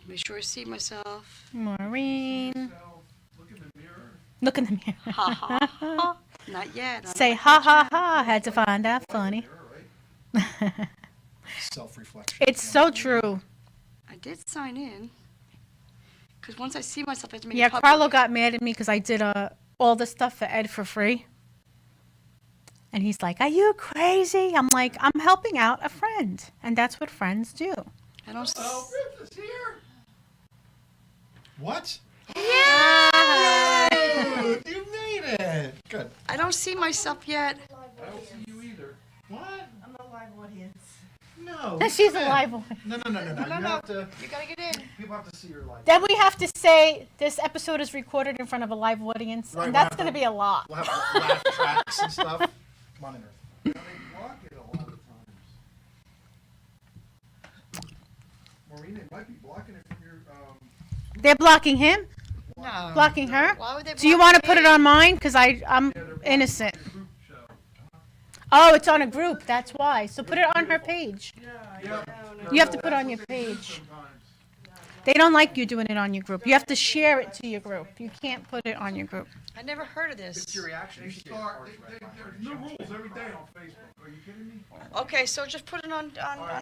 Make sure I see myself. Maureen. Look in the mirror. Look in the mirror. Ha ha ha. Not yet. Say ha ha ha. Had to find that funny. Mirror, right? Self-reflection. It's so true. I did sign in. Because once I see myself, I have to make Yeah, it public. Carlo got mad at me because I did all the stuff for Ed for free. And he's like, "Are you crazy?" I'm like, "I'm helping out a friend. And that's what friends do." I don't. Oh, Ruth is here. What? Yeah. Ruth, you made it. Good. I don't see myself yet. I don't see you either. What? I'm the live audience. No. She's man. alive. No. You have to. You gotta get in. People have to see your life. Then we have to say this episode is recorded in front of a live audience. Right, And we'll that's have going to to- be a lot. We'll have laugh tracks and stuff. Come on in, Earth. They block it a lot of times. Maureen, they might be blocking it from your. They're blocking him? No. Blocking her? Why would they Do you block want to put it me? on mine? Because I'm Yeah, they're blocking innocent. your group show. Oh, it's on a group. That's why. So put it on her page. Yeah. You have to put it on your page. They don't like you doing it on your group. You have to share it to your group. You can't put it on your group. I never heard of this. It's your reaction. They start. There's new rules every day on Facebook. Are you kidding me? Okay, so just put it on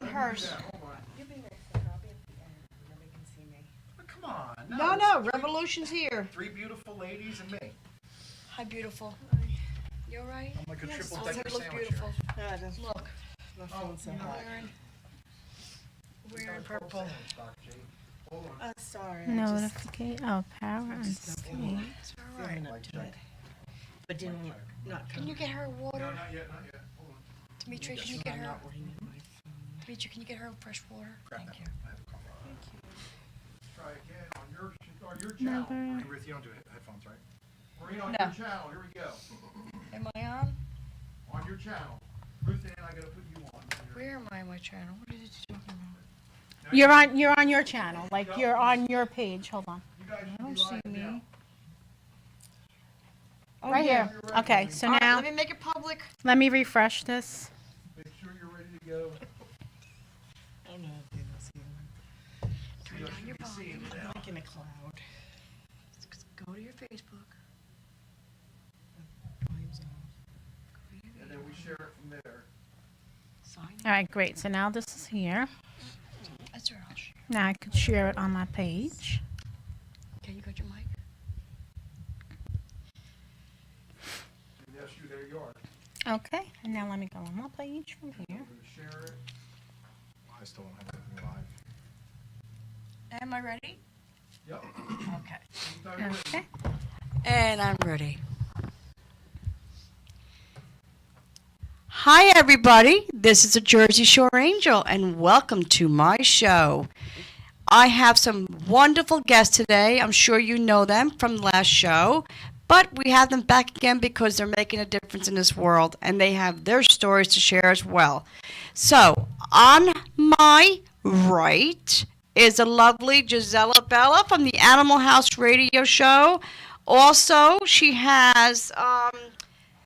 hers. Hold on. You be next to it. I'll be at the end, and then we can see me. Oh, come on. No, Revolution's here. Three beautiful ladies and me. Hi, beautiful. You alright? I'm like a triple Oh, decker you look sandwich beautiful. here. Look, My phone's so you're hot. wearing purple. Hold on. Sorry. Notification. Oh, power and sleep. It's alright. Feeling up to it. But didn't not Can you get her water? No, not yet, not yet. Hold on. Dimitri, can you get her? not ringing my phone. Dimitri, can you get her fresh water? Grab Thank that you. one. I have a couple. Try again on your channel. Never. Hey, Ruth, you don't do headphones, right? Maureen, on No. your channel. Here we go. Am I on? On your channel. Ruth and I gotta put you on. Where am I on my channel? What are you talking about? You're on your channel. Like you're on your page. Hold on. You guys should I don't be see live me. now. Right here. Okay, so All right, now let me make it public. let me refresh this. Make sure you're ready to go. Oh no, I didn't see them. Turn You down should your be seeing volume. it now. Like in a cloud. Go to your Facebook. Volume's off. Go to your And then we share it from there. Sign. All right, great. So now this is here. That's all right. I'll share. Now I can share it on my page. Okay, you got your mic? And yes, you, there you are. Okay, and now let me go on my page from here. We're gonna share it. I still don't have anything live. Am I ready? Yep. Okay. Anytime you're ready. Okay. And I'm ready. Hi, everybody. This is a Jersey Shore Angel, and welcome to my show. I have some wonderful guests today. I'm sure you know them from the last show, but we have them back again because they're making a difference in this world, and they have their stories to share as well. So, on my right is the lovely Gisela Bella from the Animal House radio show. Also, she has,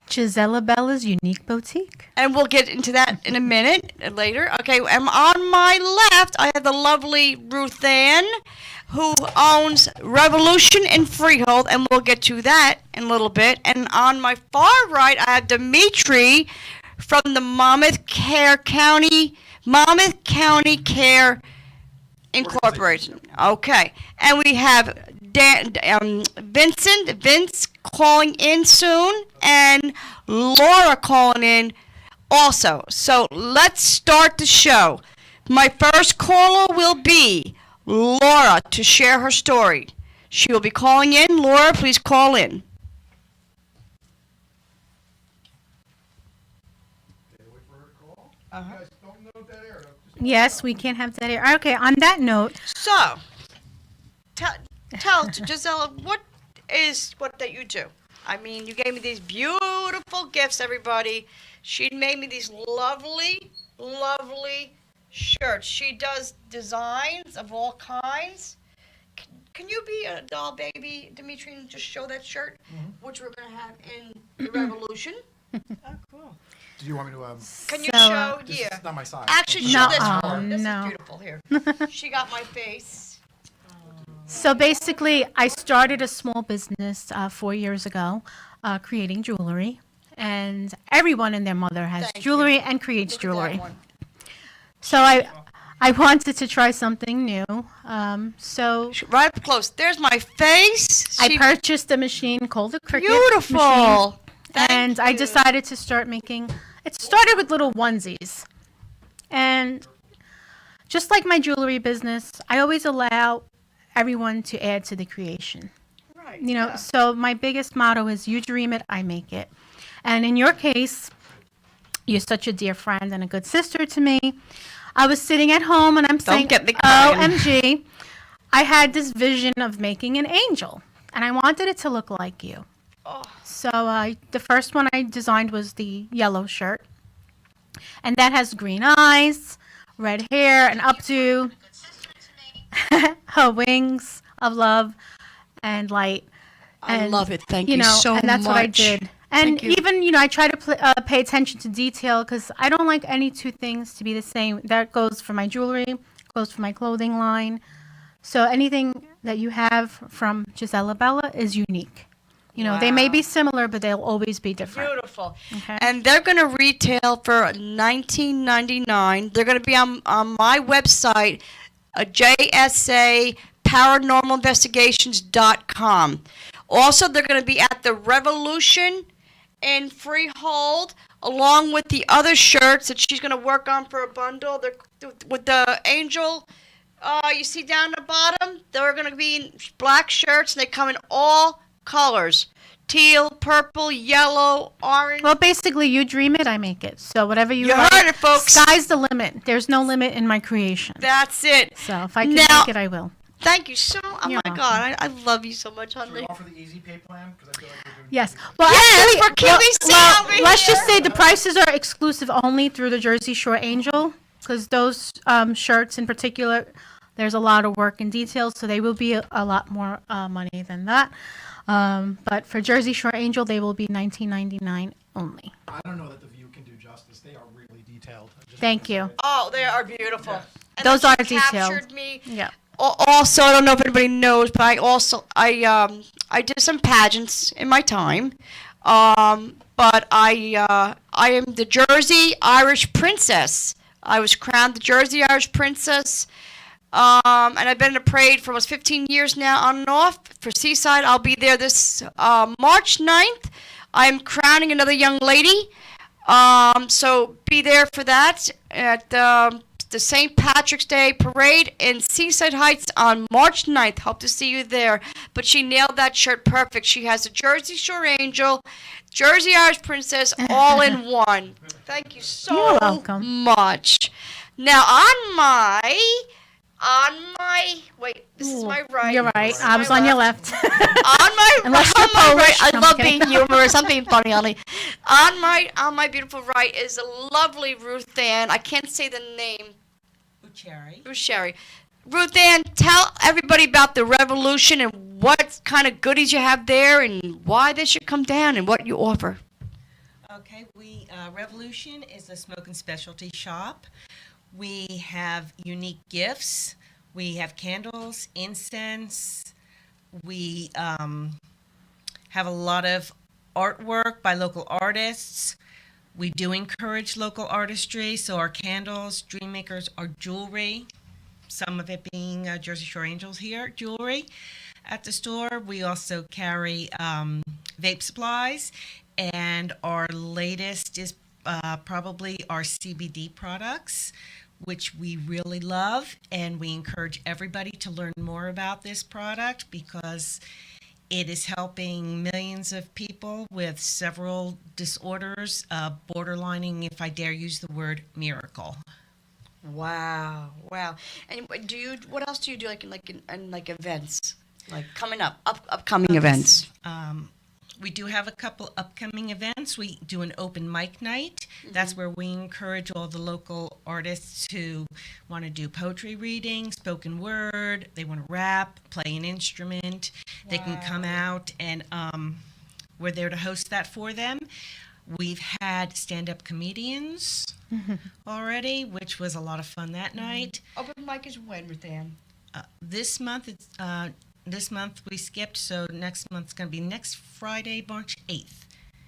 Gisela Bella's Unique Boutique. and we'll get into that in a minute later. Okay, and on my left, I have the lovely Ruth Ann, who owns Revolution in Freehold, and we'll get to that in a little bit. And on my far right, I have Dimitri from the Monmouth County Care Incorporated. Okay, and we have Vince calling in soon, and Laura calling in also. So let's start the show. My first caller will be Laura to share her story. She will be calling in. Laura, please call in. Okay, wait for her to call. Uh-huh. You guys don't know that air. Yes, we can't have that here. Okay, on that note, So, tell Gisela, what that you do? I mean, you gave me these beautiful gifts, everybody. She made me these lovely, lovely shirts. She does designs of all kinds. Can you be a doll baby, Dimitri, and just show that shirt, which we're going to have in the Revolution? Oh, cool. Do you want me to, Can you So, show, this yeah. is not my size. Actually, No, show this oh, one. This no. is beautiful. Here. She got my face. So basically, I started a small business 4 years ago, creating jewelry, and everyone and their mother has Thank you. jewelry and creates Look at that jewelry. one. So I wanted to try something new. So Right up close. There's my face. I purchased a machine called a Cricut machine, Beautiful. Thank and I you. decided to start making. It started with little onesies, and just like my jewelry business, I always allow everyone to add to the creation. Right. You know, yeah. so my biggest motto is you dream it, I make it. And in your case, you're such a dear friend and a good sister to me. I was sitting at home and I'm saying, get me crying. OMG, I had this vision of making an angel and I wanted it to look like you. Oh. So the first one I designed was the yellow shirt. And that has green eyes, red hair, and updo, her wings of love and light. I And, love it. Thank you you know, so and that's what I much. did. And Thank you. even, you know, I try to pay attention to detail because I don't like any two things to be the same. That goes for my jewelry, goes for my clothing line. So anything that you have from Gisela Bella is unique. You know, they may Wow. be similar, but they'll always be different. Beautiful. Okay. And they're going to retail for $19.99. They're going to be on my website, JSA paranormalinvestigations.com. Also, they're going to be at the Revolution in Freehold, along with the other shirts that she's going to work on for a bundle. They're, with the angel, you see down the bottom, they're going to be in black shirts, and they come in all colors. Teal, purple, yellow, orange. Well, basically, you dream it, I make it. So whatever you You write, heard it, folks. sky's the limit. There's no limit in my creation. That's it. So if I can Now- make it, I will. Thank you so. Oh You're my welcome. God, I love you so much, Should we honey. offer the easy pay plan? Because I feel like we're doing. Yes. Well, Yes, actually, for QVC over let's here. just say the prices are exclusive only through the Jersey Shore Angel, because those shirts in particular, there's a lot of work and details, so they will be a lot more money than that. But for Jersey Shore Angel, they will be $19.99 only. I don't know that the view can do justice. They are really detailed. I just Thank wanna you. say. Oh, they are beautiful. Yeah. And Those then are she detailed. Captured me. Yeah. Also, I don't know if anybody knows, but I did some pageants in my time. But I am the Jersey Irish Princess. I was crowned the Jersey Irish Princess. And I've been in a parade for almost 15 years now on and off. For Seaside, I'll be there this March 9th. I'm crowning another young lady. So be there for that at the St. Patrick's Day Parade in Seaside Heights on March 9th. Hope to see you there. But she nailed that shirt perfect. She has a Jersey Shore Angel, Jersey Irish Princess, all in one. Thank you so You're welcome. much. Now wait, this is my right. You're right. this is I was my on your left. left. On my Unless on you're my Polish. right, I No, I'm love kidding. being humorous. I'm being funny, honey. On my beautiful right is a lovely Ruth Ann. I can't say the name. Cherry. Ruth Sherry. Ruth Ann, tell everybody about the Revolution and what kind of goodies you have there and why they should come down and what you offer. Okay, Revolution is a smoking specialty shop. We have unique gifts. We have candles, incense. We have a lot of artwork by local artists. We do encourage local artistry, so our candles, dream makers, our jewelry, some of it being Jersey Shore Angels here, jewelry at the store. We also carry vape supplies, and our latest is probably our CBD products, which we really love, and we encourage everybody to learn more about this product because it is helping millions of people with several disorders, borderlining, if I dare use the word, miracle. Wow. And what else do you do in events? Like coming upcoming events. We do have a couple upcoming events. We do an open mic night. That's where we encourage all the local artists who want to do poetry reading, spoken word, they want to rap, play an instrument. They can come out, and we're there to host that for them. We've had stand-up comedians already, which was a lot of fun that night. Open mic is when, Ruth Ann? This month we skipped, so next month's going to be next Friday, March 8th.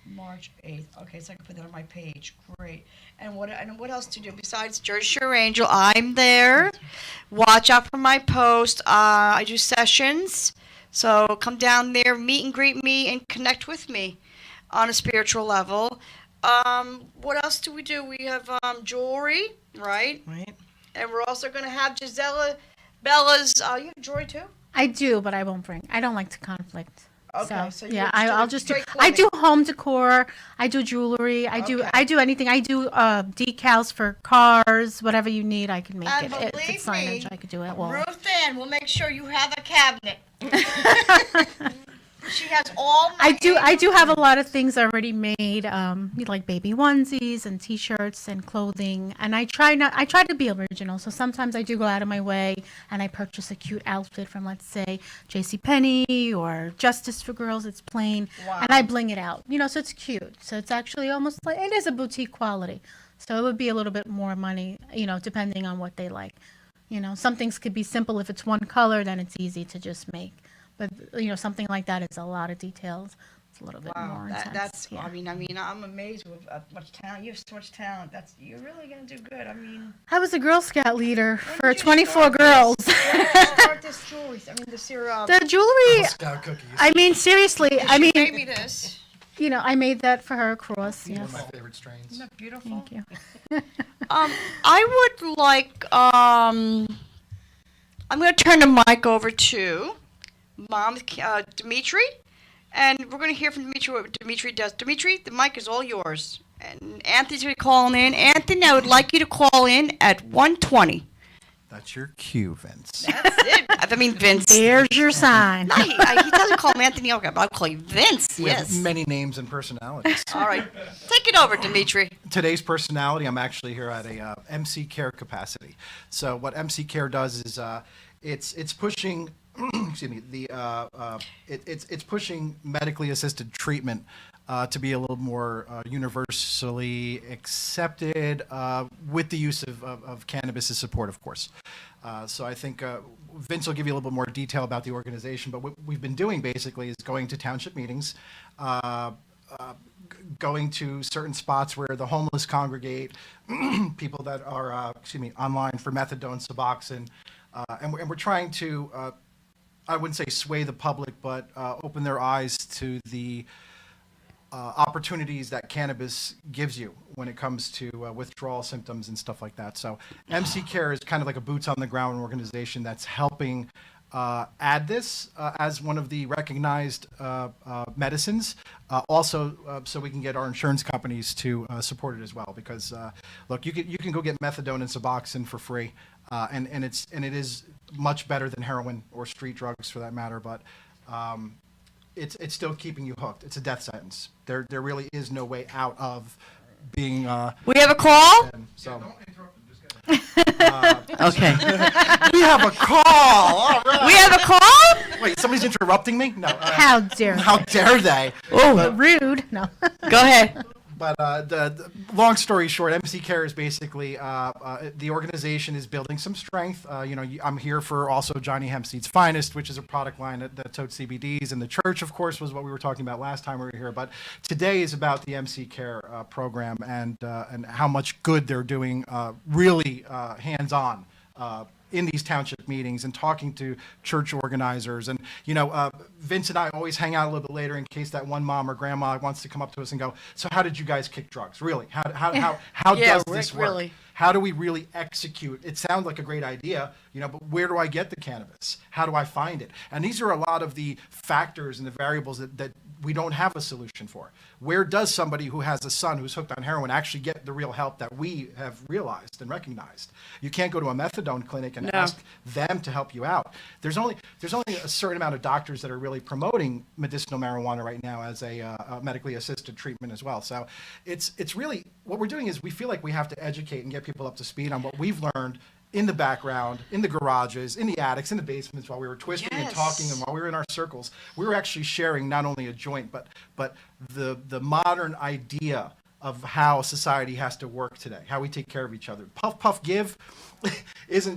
March 8th. Okay, so I can put that on my page. Great. And what else to do besides Jersey Shore Angel? I'm there. Watch out for my post. I do sessions, so come down there, meet and greet me, and connect with me on a spiritual level. What else do? We have jewelry, right? Right. And we're also going to have Bella's. You have jewelry too? I do, but I won't bring. I don't like to conflict. Okay, so yeah, you're I'll just do. straight I do clothing. home decor. I do jewelry. I do Okay. anything. I do decals for cars. Whatever you need, I can make And it. If believe it's signage, me, I could do it. Well, Ruth Ann will make sure you have a cabinet. She has all my I do have a lot of things already made, like baby onesies and T-shirts and clothing. And I try to be original. So sometimes I do go out of my way and I purchase a cute outfit from, let's say, JCPenney or Justice for Girls. It's plain, Wow. and I bling it out. So it's cute. So it's actually almost like it is a boutique quality. So it would be a little bit more money, depending on what they like. Some things could be simple. If it's one color, then it's easy to just make. But something like that is a lot of details. It's a little bit Wow, more intense. that's. yeah. I mean, I'm amazed with much talent. You have so much talent. You're really gonna do good. I mean, I was a Girl Scout leader for did you 24 start this? girls. when did you start this jewelry? I mean, this year. The jewelry. Scout cookies. I mean, seriously. I She gave mean, me this. I made that for her across. One Yes. of my favorite strains. Isn't that beautiful? Thank you. I would like. I'm gonna turn the mic over to Mom Dimitri, and we're gonna hear from Dimitri what Dimitri does. Dimitri, the mic is all yours. And Anthony's gonna be calling in. Anthony, I would like you to call in at 1:20. That's your cue, Vince. That's it. I mean, Vince. There's your sign. No, he doesn't call me Anthony. Okay, but I'll call you Vince. We Yes. have many names and personalities. All right. Take it over, Dimitri. Today's personality, I'm actually here at a MC Care capacity. So what MC Care does is it's pushing excuse me it's pushing medically assisted treatment to be a little more universally accepted with the use of cannabis as support, of course. So I think Vince will give you a little bit more detail about the organization, but what we've been doing basically is going to township meetings, going to certain spots where the homeless congregate, people that are, online for methadone, Suboxone, and we're trying to, I wouldn't say sway the public, but open their eyes to the opportunities that cannabis gives you when it comes to withdrawal symptoms and stuff like that. So MC Care is kind of like a boots on the ground organization that's helping add this as one of the recognized medicines. Also, so we can get our insurance companies to support it as well. Because look, you can go get methadone and Suboxone for free, and it is much better than heroin or street drugs for that matter. But it's still keeping you hooked. It's a death sentence. There really is no way out of being. We have a call? So Okay. we have a call. All right. We have a call? Wait, somebody's interrupting me? No. How dare you. How dare they? Oh, Rude. No. go ahead. But the long story short, MC Care is basically the organization is building some strength. I'm here for also Johnny Hempseed's Finest, which is a product line that totes CBDs, and the church, of course, was what we were talking about last time we were here. But today is about the MC Care program and how much good they're doing, really hands-on. In these township meetings and talking to church organizers. And, Vince and I always hang out a little bit later in case that one mom or grandma wants to come up to us and go, so how did you guys kick drugs? Really? How Yeah, does Rick, this work? really. How do we really execute? It sounds like a great idea, but where do I get the cannabis? How do I find it? And these are a lot of the factors and the variables that we don't have a solution for. Where does somebody who has a son who's hooked on heroin actually get the real help that we have realized and recognized? You can't go to a methadone clinic and ask them to help you out. There's only a certain amount of doctors that are really promoting medicinal marijuana right now as a medically assisted treatment as well. So it's really, what we're doing is we feel like we have to educate and get people up to speed on what we've learned in the background, in the garages, in the attics, in the basements while we were twisting and talking, and while we were in our circles. We were actually sharing not only a joint, but the modern idea of how society has to work today, how we take care of each other. Puff Puff Give it's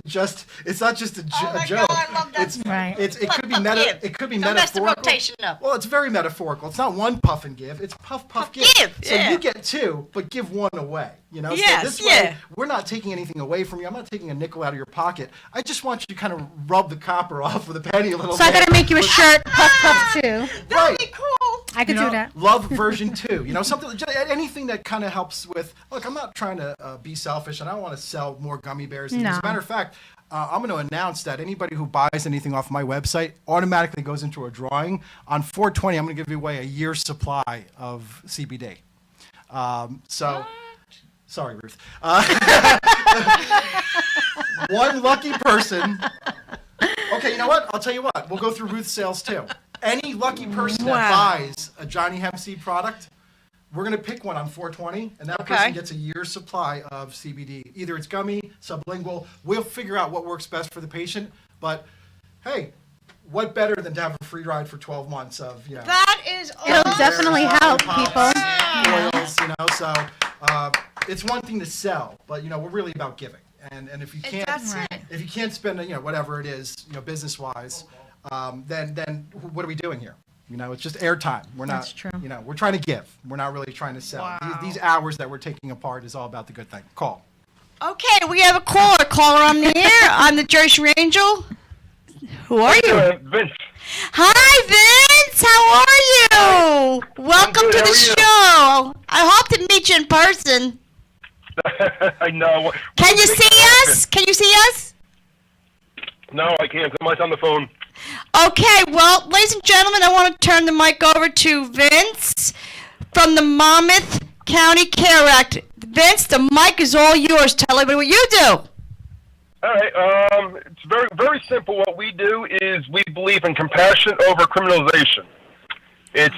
not just a joke. God, I love that. It's Right. it could be Puff Give. it could be Don't mess the metaphorical. rotation up. Well, it's very metaphorical. It's not one puff and give. It's puff give. So yeah. you get two, but give one away. You know. Yes, So this yeah. way, we're not taking anything away from you. I'm not taking a nickel out of your pocket. I just want you to kind of rub the copper off with a penny a little So I bit. gotta make you a shirt, Puff Puff too. Right. Cool. I could You know, do that. Love version 2. You know, something, anything that kind of helps with. Look, I'm not trying to be selfish, and I don't want to sell more gummy bears. As a No. matter of fact, I'm going to announce that anybody who buys anything off my website automatically goes into a drawing. On 420, I'm going to give you away a year's supply of CBD. Sorry, Ruth. One lucky person. Okay, you know what? I'll tell you what. We'll go through Ruth's sales too. Any lucky person that buys a Johnny Hemp Seed product, we're going to pick one on 420, and that Okay. person gets a year's supply of CBD. Either it's gummy, sublingual. We'll figure out what works best for the patient. But, hey, what better than to have a free ride for 12 months of, you know. That is It'll awesome. definitely help people. Oils, you know. So it's one thing to sell, but, you know, we're really about giving. And if you can't, That's it. if you can't spend, you know, whatever it is, you know, business-wise, then what are we doing here? You know, it's just airtime. We're not, That's true. you know, we're trying to give. We're not really trying to sell. Wow. These hours that we're taking apart is all about the good thing. Call. Okay, we have a caller on the air. I'm the Jersey Angel. Who are you? Vince. Hi, Vince. How are you? Welcome good. to How the are you? show. I hope to meet you in person. I know. Can you see us? Can you see us? No, I can't. I'm on the phone. Okay, well, ladies and gentlemen, I want to turn the mic over to Vince from the Monmouth County Care Act. Vince, the mic is all yours. Tell everybody what you do. All right. It's very, very simple. What we do is we believe in compassion over criminalization. It's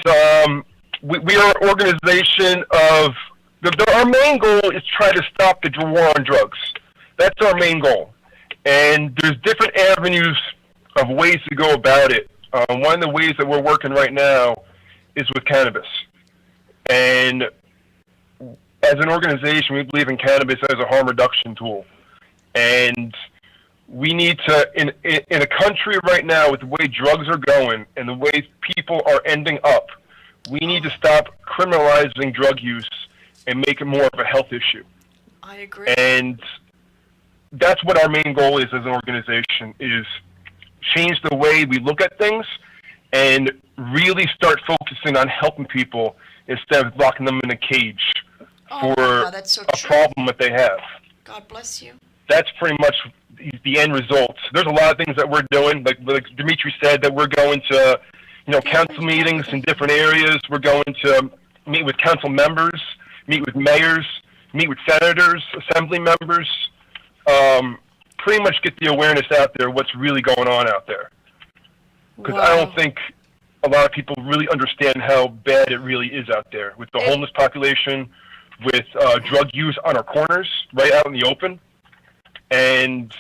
we are an organization of our main goal is try to stop the war on drugs. That's our main goal, and there's different avenues of ways to go about it. One of the ways that we're working right now is with cannabis, and as an organization, we believe in cannabis as a harm reduction tool. And we need to, in a country right now with the way drugs are going and the way people are ending up, we need to stop criminalizing drug use and make it more of a health issue. I agree. And that's what our main goal is as an organization, is change the way we look at things and really start focusing on helping people instead of locking them in a cage for God, that's so a true. problem that they have. God bless you. That's pretty much the end result. There's a lot of things that we're doing, like Dimitri said, that we're going to, you know, council meetings in different areas. We're going to meet with council members, meet with mayors, meet with senators, assembly members, pretty much get the awareness out there of what's really going on out there. Because I don't think a lot of people really understand how bad it really is out there with the homeless population, with drug use on our corners, right out in the open. And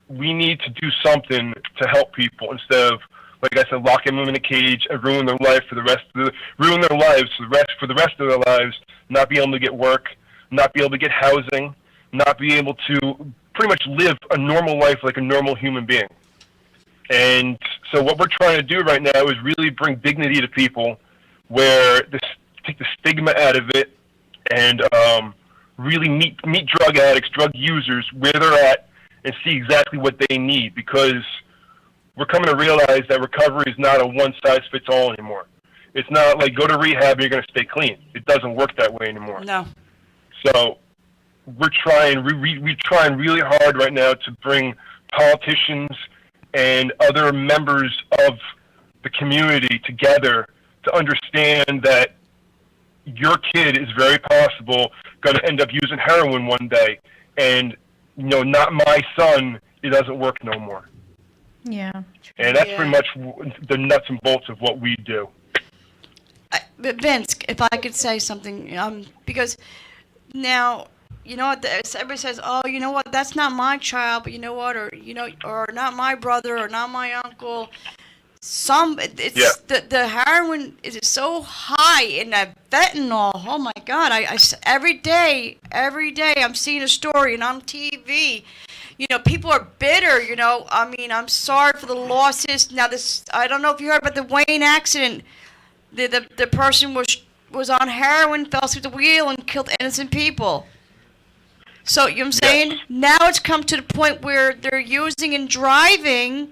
we need to do something to help people instead of, like I said, locking them in a cage and ruin their life for the rest of the rest of their lives, not be able to get work, not be able to get housing, not be able to pretty much live a normal life like a normal human being. And so what we're trying to do right now is really bring dignity to people, where take the stigma out of it, and really meet drug addicts, drug users where they're at, and see exactly what they need, because we're coming to realize that recovery is not a one-size-fits-all anymore. It's not like go to rehab and you're going to stay clean. It doesn't work that way anymore. No. So we're trying really hard right now to bring politicians and other members of the community together to understand that your kid is very possible going to end up using heroin one day, and, you know, not my son, it doesn't work no more. Yeah. And that's pretty much the nuts and bolts of what we do. But Vince, if I could say something, because now, you know what, everybody says, oh, you know what, that's not my child, but you know what, or, you know, or not my brother, or not my uncle. The heroin is so high and that fentanyl. Oh my God! Every day I'm seeing a story and on TV. People are bitter. I mean, I'm sorry for the losses. Now, I don't know if you heard about the Wayne accident. The person was on heroin, fell asleep at the wheel, and killed innocent people. So, you know what I'm saying? Now it's come to the point where they're using and driving.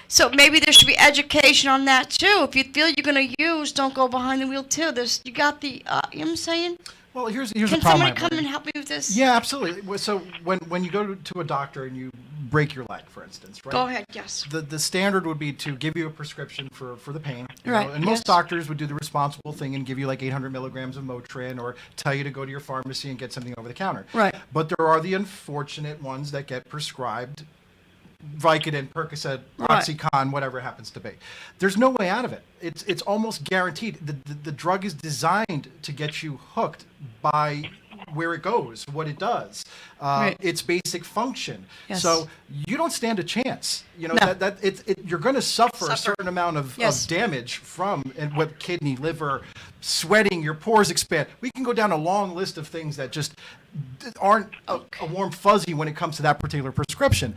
So maybe there should be education on that too. If you feel you're going to use, don't go behind the wheel too. You got the, you know what I'm saying? Well, here's the Can problem. somebody come and help me with this? Yeah, absolutely. So when you go to a doctor and you break your leg, for instance, right? Go ahead, yes. The standard would be to give you a prescription for the pain. Right, And most yes. doctors would do the responsible thing and give you like 800 milligrams of Motrin or tell you to go to your pharmacy and get something over the counter. Right. But there are the unfortunate ones that get prescribed Vicodin, Percocet, Right. Oxycontin, whatever it happens to be. There's no way out of it. It's almost guaranteed. The drug is designed to get you hooked by where it goes, what it does, Right. its basic function. Yes. So you don't stand a chance. No. You're going to suffer a Suffer. certain amount of Yes. damage from with kidney, liver, sweating, your pores expand. We can go down a long list of things that just aren't a warm fuzzy when it comes to that particular prescription.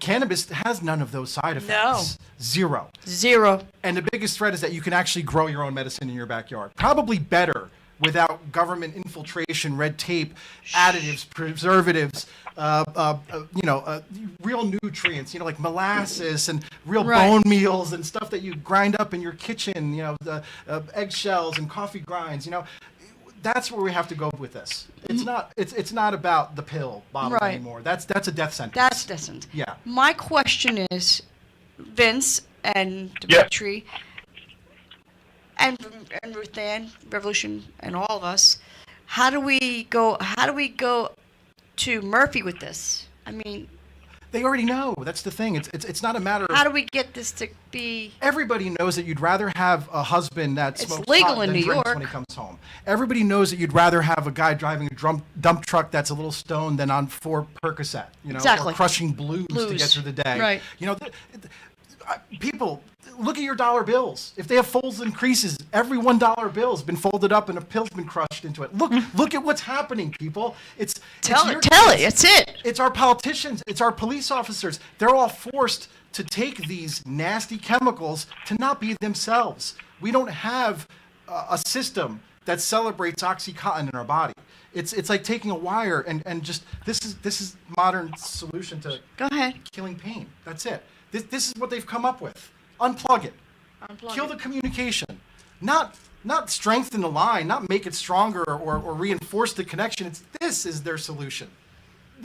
Cannabis has none of those side effects. No. Zero. And the biggest threat is that you can actually grow your own medicine in your backyard. Probably better without government infiltration, red tape, additives, preservatives, real nutrients, like molasses and real Right. bone meals and stuff that you grind up in your kitchen, the eggshells and coffee grinds, That's where we have to go with this. It's not about the pill bottle Right. anymore. That's a death sentence. That's decent. Yeah. My question is, Vince and Yeah. Dimitri, and Ruth Ann, Revolution, and all of us, how do we go to Murphy with this? I mean, They already know. That's the thing. It's not a matter of how do we get this to be? everybody knows that you'd rather have a husband that It's smokes legal pot in than New drinks York. when he comes home. Everybody knows that you'd rather have a guy driving a dump truck that's a little stoned than on 4 Percocet, Exactly. or crushing blues to Blues. get through the day. Right. People, look at your dollar bills. If they have folds and creases, every $1 bill's been folded up and a pill's been crushed into it. Look at what's happening, people. Tell your it. kids. That's it. It's our politicians, it's our police officers. They're all forced to take these nasty chemicals to not be themselves. We don't have a system that celebrates OxyContin in our body. It's like taking a wire and just this is modern solution to Go ahead. killing pain. That's it. This is what they've come up with. Unplug it. Kill the communication. Not strengthen the line, not make it stronger or reinforce the connection. This is their solution.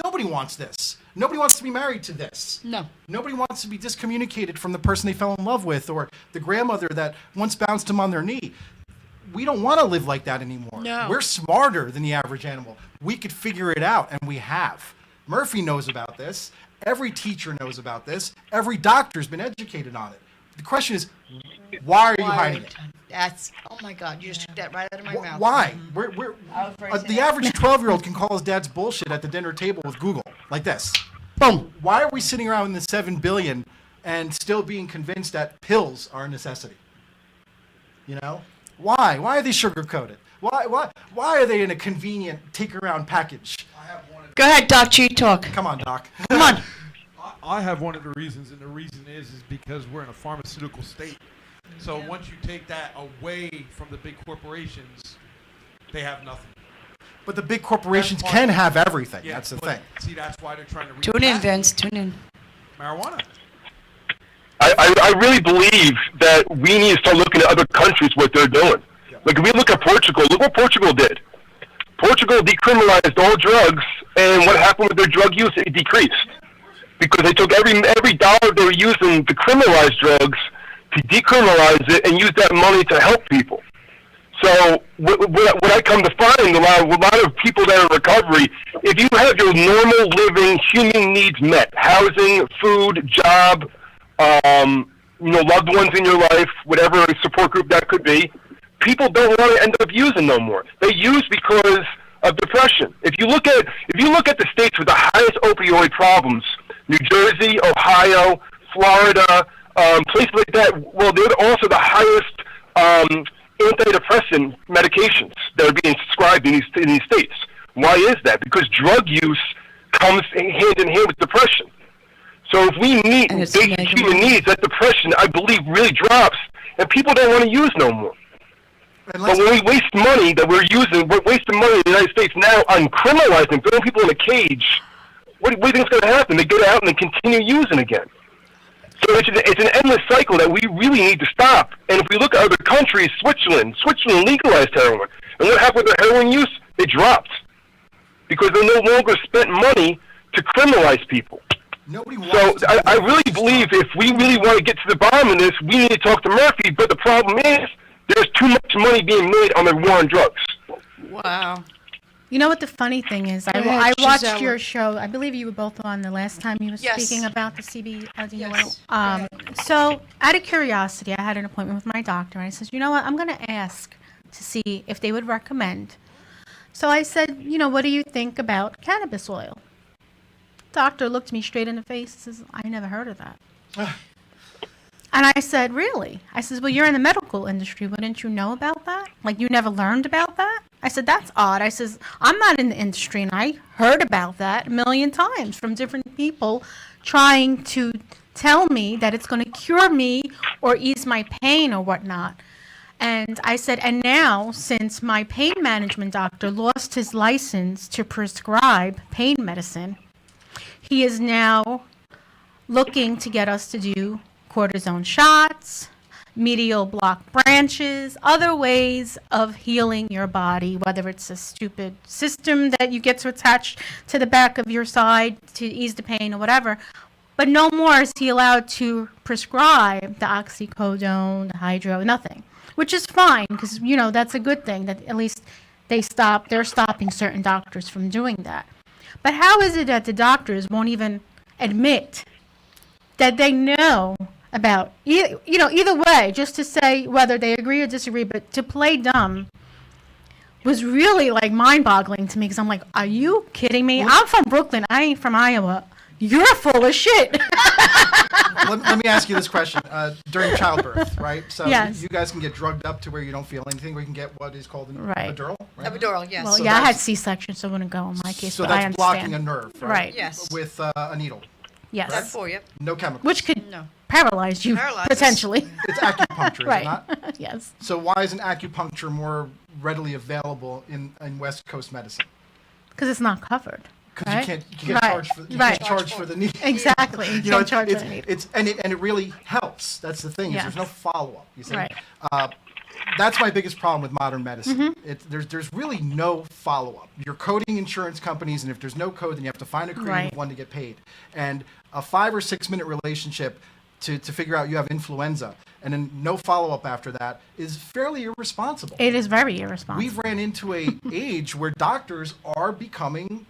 Nobody wants this. Nobody wants to be married to this. No. Nobody wants to be discommunicated from the person they fell in love with or the grandmother that once bounced them on their knee. We don't want to live like that anymore. No. We're smarter than the average animal. We could figure it out, and we have. Murphy knows about this. Every teacher knows about this. Every doctor's been educated on it. The question is, why are you hiding it? That's, oh my God, you just took that right out of my mouth. Why? very The average 12-year-old can call his dad's bullshit at the dinner table with Google, like this. Boom. Why are we sitting around in the 7 billion and still being convinced that pills are a necessity? Why? Why are they sugar-coated? Why are they in a convenient take-around package? Go ahead, Doc G, talk. Come on, Doc. Come on. I have one of the reasons, and the reason is because we're in a pharmaceutical state. So once you take that away from the big corporations, they have nothing. But the big corporations That's part can of it. have everything. Yeah, That's the but thing. See, that's why they're trying to Tune in, repatent Vince. Tune in. marijuana. I really believe that we need to start looking at other countries, what they're doing. Like, if we look at Portugal, look what Portugal did. Portugal decriminalized all drugs, and what happened with their drug use? It decreased. Because they took every dollar they were using to criminalize drugs to decriminalize it and use that money to help people. So what I come to find, a lot of people that are in recovery, if you have your normal living human needs met, housing, food, job, loved ones in your life, whatever support group that could be, people don't want to end up using no more. They use because of depression. If you look at the states with the highest opioid problems, New Jersey, Ohio, Florida, places like that, well, they're also the highest antidepressant medications that are being prescribed in these states. Why is that? Because drug use comes hand in hand with depression. So if we meet And it's basic making human money. needs, that depression, I believe, really drops, and people don't want to use no more. And But when we waste money that we're wasting money in the United States now on criminalizing, throwing people in a cage. What do you think is going to happen? They get out and they continue using again. So it's an endless cycle that we really need to stop. And if we look at other countries, Switzerland legalized heroin. And what happened with their heroin use? It dropped. Because they no longer spent money to criminalize people. Nobody So wants to I really believe if we really want to get to the bottom of this, we need to talk to Murphy. But the problem is there's too much money being made on the war on drugs. Wow. You know what the funny thing is? I ahead, watched Gisela. your show. I believe you were both on the last time you were Yes. speaking about the CBD. Yes. So, out of curiosity, I had an appointment with my doctor, and I said, you know what? I'm going to ask to see if they would recommend. So I said, you know, what do you think about cannabis oil? Doctor looked me straight in the face and says, I never heard of that. And I said, really? I says, well, you're in the medical industry. Wouldn't you know about that? Like, you never learned about that? I said, that's odd. I says, I'm not in the industry, and I heard about that a million times from different people trying to tell me that it's going to cure me or ease my pain or whatnot. And I said, and now, since my pain management doctor lost his license to prescribe pain medicine, he is now looking to get us to do cortisone shots, medial block branches, other ways of healing your body, whether it's a stupid system that you get to attach to the back of your side to ease the pain or whatever. But no more is he allowed to prescribe the oxycodone, the hydro, nothing, which is fine because, you know, that's a good thing that at least they're stopping certain doctors from doing that. But how is it that the doctors won't even admit that they know about, either way, just to say whether they agree or disagree, but to play dumb was really like mind-boggling to me because I'm like, are you kidding me? I'm from Brooklyn. I ain't from Iowa. You're full of shit. let me ask you this question. During childbirth, right? So Yes. you guys can get drugged up to where you don't feel anything. We can get what is called an Right. epidural, right? Epidural, yes. Well, So yeah, I had that's- C-section, so it wouldn't go in my case, So but I that's blocking understand. a nerve, right? Right. Yes. With a needle. Yes. That for you. No chemicals. Which could No. paralyze you, Paralyzes. potentially. It's acupuncture, is it Right. not? Yes. So why isn't acupuncture more readily available in West Coast medicine? Because it's not covered. Because Right. you can't get Right. charged for Right. get charged for the needle. Exactly. You You know, can't charge it's, for the needle. it's and it really helps. That's the thing. Is Yes. there's no follow up. You see. Right. That's my biggest problem with modern medicine. Mm-hmm. There's really no follow up. You're coding insurance companies, and if there's no code, then you have to find a creative Right. one to get paid. And a 5 or 6 minute relationship to figure out you have influenza, and then no follow up after that is fairly irresponsible. It is very irresponsible. We've ran into a age where doctors are becoming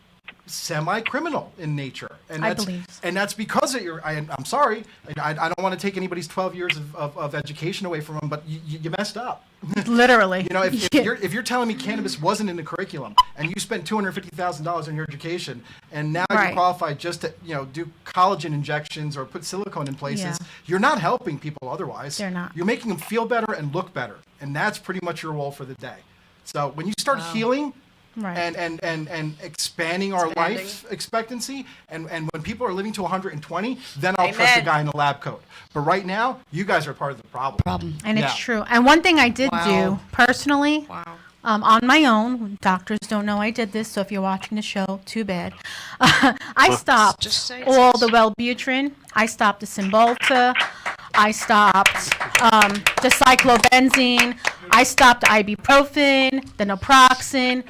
semi-criminal in nature, and I that's believe so. and that's because of I'm sorry, I don't want to take anybody's 12 years of education away from them, but you messed up. Literally. You know, if Yeah. you're telling me cannabis wasn't in the curriculum and you spent $250,000 on your education, and now Right. you're qualified just to do collagen injections or put silicone in places, Yeah. you're not helping people otherwise. They're not. You're making them feel better and look better, and that's pretty much your role for the day. So when you start healing. Right. And expanding our life expectancy, and when people are living to 120, then I'll trust the Amen. guy in the lab coat. But right now, you guys are part of the problem. And Yeah. it's true. And one thing I did Wow. do personally, Wow. on my own, doctors don't know I did this, so if you're watching the show, too bad. I stopped Just say it. all the Wellbutrin. I stopped the Cymbalta. I stopped the cyclobenzene. I stopped the ibuprofen, the naproxen.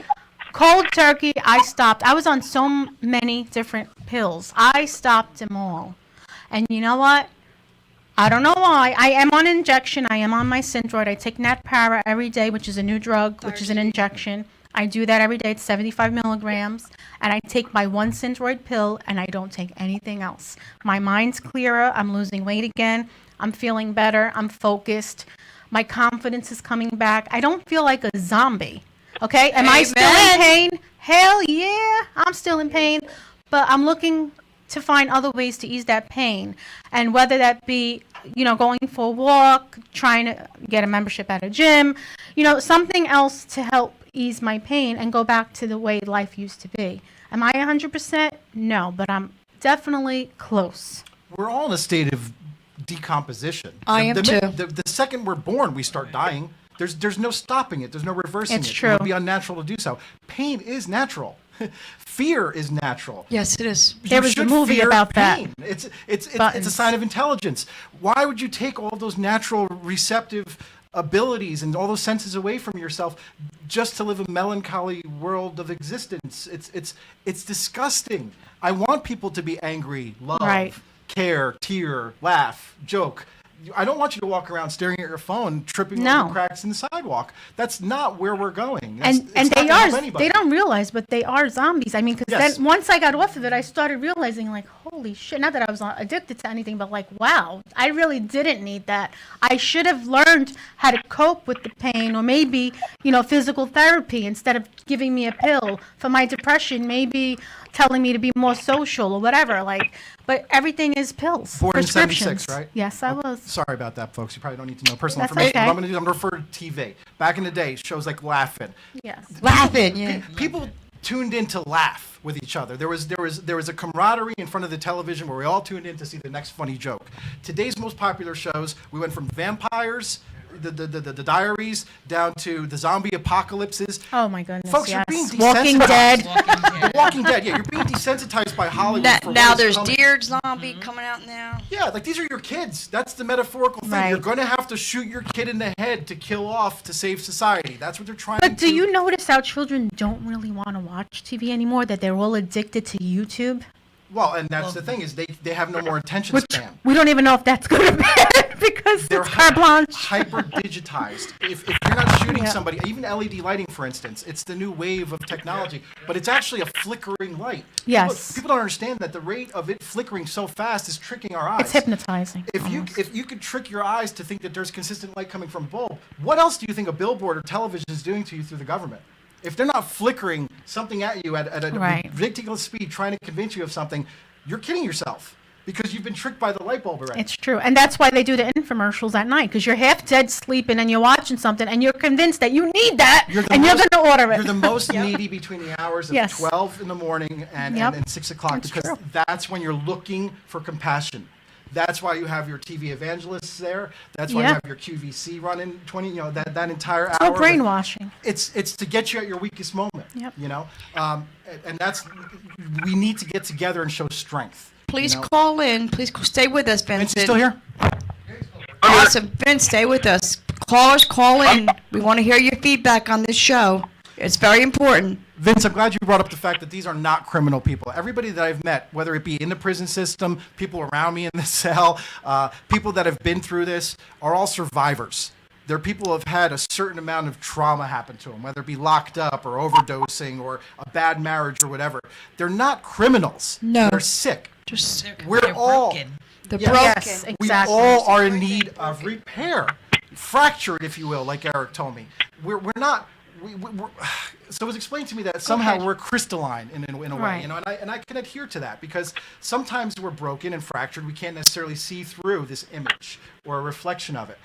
Cold turkey, I stopped. I was on so many different pills. I stopped them all. And you know what? I don't know why. I am on injection. I am on my Synthroid. I take Natpara every day, which is a new drug, which is an injection. I do that every day. It's 75 milligrams. And I take my one Synthroid pill, and I don't take anything else. My mind's clearer. I'm losing weight again. I'm feeling better. I'm focused. My confidence is coming back. I don't feel like a zombie. Okay? Am I still in Amen. pain? Hell yeah. I'm still in pain. But I'm looking to find other ways to ease that pain. And whether that be going for a walk, trying to get a membership at a gym, something else to help ease my pain and go back to the way life used to be. Am I 100%? No, but I'm definitely close. We're all in a state of decomposition. I am the, too. The second we're born, we start dying. There's no stopping it. There's no reversing It's it. true. It would be unnatural to do so. Pain is natural. Fear is natural. Yes, it is. There was a should movie fear about that. pain. It's a Buttons. sign of intelligence. Why would you take all those natural receptive abilities and all those senses away from yourself just to live a melancholy world of existence? It's disgusting. I want people to be angry, love, Right. care, tear, laugh, joke. I don't want you to walk around staring at your phone, tripping No. over cracks in the sidewalk. That's not where we're going. That's, And it's and not they gonna help are. anybody. They don't realize, but they are zombies. I mean, because Yes. then once I got off of it, I started realizing, like, holy shit! Not that I was addicted to anything, but like, wow, I really didn't need that. I should have learned how to cope with the pain, or maybe physical therapy instead of giving me a pill for my depression. Maybe telling me to be more social or whatever. Like, but everything is pills. Born in prescriptions. 76, right? Yes, I was. Sorry about that, folks. You probably don't need to know personal That's information. okay. What I'm going to do, I'm going to refer to TV. Back in the day, shows like Laugh-In. Yes. Laughing, yeah. People tuned in to laugh with each other. There was a camaraderie in front of the television where we all tuned in to see the next funny joke. Today's most popular shows, we went from vampires, the diaries, down to the zombie apocalypses. Oh my goodness. Folks, yes. you're being Walking desensitized. Dead. The Walking Dead, yeah, you're being desensitized by Hollywood. for what Now is there's coming. Deer Zombie coming out now. Yeah, like these are your kids. That's the metaphorical thing. Right. You're going to have to shoot your kid in the head to kill off to save society. That's what they're trying to But do you notice how children don't really want to watch TV anymore? That they're all addicted to YouTube? Well, and that's the thing is they have no more attention Which span. we don't even know if that's good or bad because They're it's carte blanche. hyper digitized. If you're not shooting Yeah. somebody, even LED lighting, for instance, it's the new wave of technology, but it's actually a flickering light. Yes. People don't understand that the rate of it flickering so fast is tricking our eyes. It's hypnotizing. If almost. you could trick your eyes to think that there's consistent light coming from a bulb, what else do you think a billboard or television is doing to you through the government? If they're not flickering something at you at a Right. ridiculous speed, trying to convince you of something, you're kidding yourself because you've been tricked by the light bulb already. It's true. And that's why they do the infomercials at night because you're half dead sleeping and you're watching something and you're convinced that you need that You're the and most- you're going to order it. You're the most needy between the hours of Yes. 12 in the morning and, Yep. and 6 o'clock That's because true. that's when you're looking for compassion. That's why you have your TV evangelists there. That's why Yeah. you have your QVC running 20, that entire It's hour. all brainwashing. It's to get you at your weakest moment. Yep. And that's, we need to get together and show strength. Please you know? call in. Please stay with us, Vincent. Vince, you still here? Awesome. Vince, stay with us. Callers, call in. We want to hear your feedback on this show. It's very important. Vince, I'm glad you brought up the fact that these are not criminal people. Everybody that I've met, whether it be in the prison system, people around me in the cell, people that have been through this, are all survivors. They're people who have had a certain amount of trauma happen to them, whether it be locked up or overdosing or a bad marriage or whatever. They're not criminals. No. They're sick. Just We're They're all broken. the Yes. broken. Yes, We exactly. all are in need of repair, fractured, if you will, like Eric told me. We're not. We're, so it was explained to me that somehow ahead. we're crystalline in a way, Right. and I can adhere to that because sometimes we're broken and fractured. We can't necessarily see through this image or a reflection of it.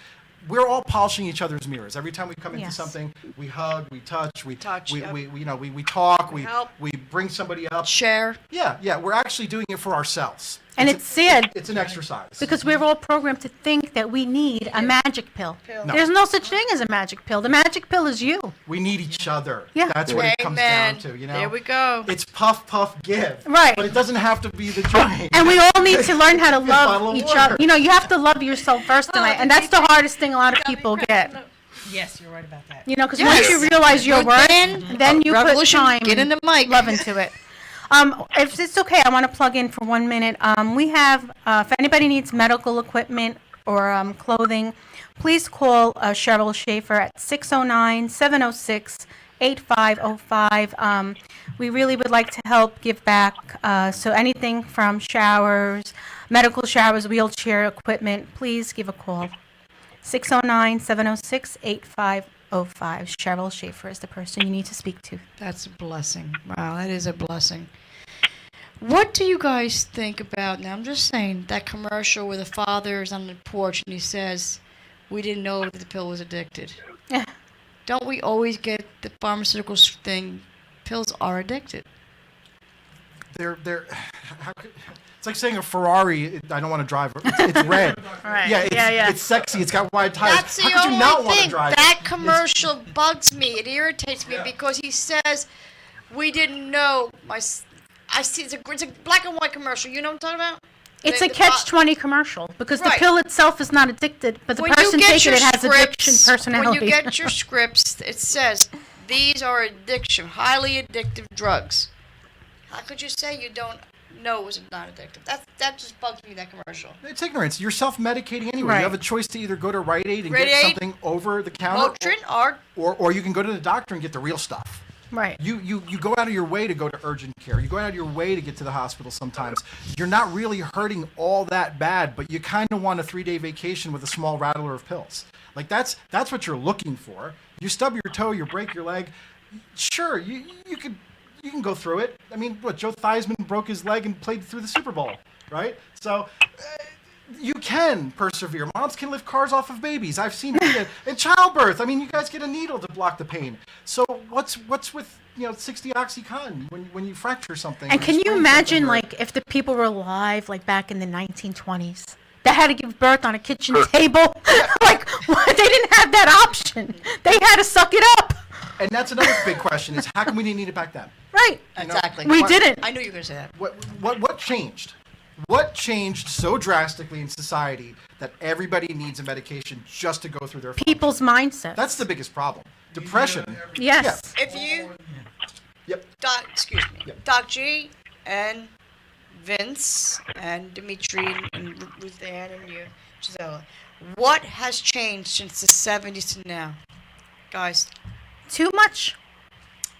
We're all polishing each other's mirrors. Every time we come into Yes. something, we hug, we touch, we Touch, we, yep. we talk, we help. bring somebody up. Share. Yeah, we're actually doing it for ourselves. And it's sad It's an exercise. because we're all programmed to think that we need a magic pill. No. There's no such thing as a magic pill. The magic pill is you. We need each other. Yeah. That's what it comes Amen. down to, There we go. It's puff, puff, give. Right. But it doesn't have to be the joint. And we all need to learn how to bottle love of each water. other. You have to love yourself first tonight. And that's the hardest thing a lot of people get. Yes, you're right about that. Because Yes. once you realize your Good worth, man. then you put Revolution, time get in the mic. love into it. If it's okay, I want to plug in for 1 minute. We have, if anybody needs medical equipment or clothing, please call Cheryl Schaefer at 609-706-8505. We really would like to help give back. So anything from showers, medical showers, wheelchair equipment, please give a call. 609-706-8505. Cheryl Schaefer is the person you need to speak to. That's a blessing. Wow, that is a blessing. What do you guys think about, now I'm just saying, that commercial where the father is on the porch and he says, we didn't know that the pill was addicted? Yeah. Don't we always get the pharmaceuticals thing, pills are addicted? They're it's like saying a Ferrari, I don't want to drive it. It's red. Right. Yeah, Yeah. it's sexy. It's got wide tires. That's the How could you not only want to thing. drive That it? commercial bugs me. It irritates me because he says, we didn't know. I see, it's a black and white commercial. You know what I'm talking about? It's The- a the catch-20 commercial because Right. the pill itself is not addicted, but the When you person get taking your it has addiction scripts, personality. When you get your scripts, it says these are highly addictive drugs. How could you say you don't know it was not addictive? That just bugs me, that commercial. It's ignorance. You're self-medicating anyway. Right. You have a choice to either go to Rite Aid and Rite get Aid, something over the counter, Motrin or you can go to the doctor and get the real stuff. Right. You go out of your way to go to urgent care. You go out of your way to get to the hospital sometimes. You're not really hurting all that bad, but you kind of want a 3-day vacation with a small rattler of pills. Like that's what you're looking for. You stub your toe, you break your leg. Sure, you can go through it. I mean, what, Joe Theismann broke his leg and played through the Super Bowl, right? So you can persevere. Moms can lift cars off of babies. I've seen it in childbirth. I mean, you guys get a needle to block the pain. So what's with 60 OxyContin when you fracture something? And or can you sprain imagine, something or- like, if the people were alive, like, back in the 1920s? They had to give birth on a kitchen table. Like, what? They didn't have that option. They had to suck it up. And that's another big question: is how come we didn't need it back then? Right. Exactly. We didn't. I knew you were going to say that. What changed? What changed so drastically in society that everybody needs a medication just to go through their People's mindsets. That's the biggest problem. Depression. Yes. If you, Yep. excuse me, Doc G and Vince and Dimitri and Ruth Ann and you, Gisela, what has changed since the 70s to now? Guys, Too much.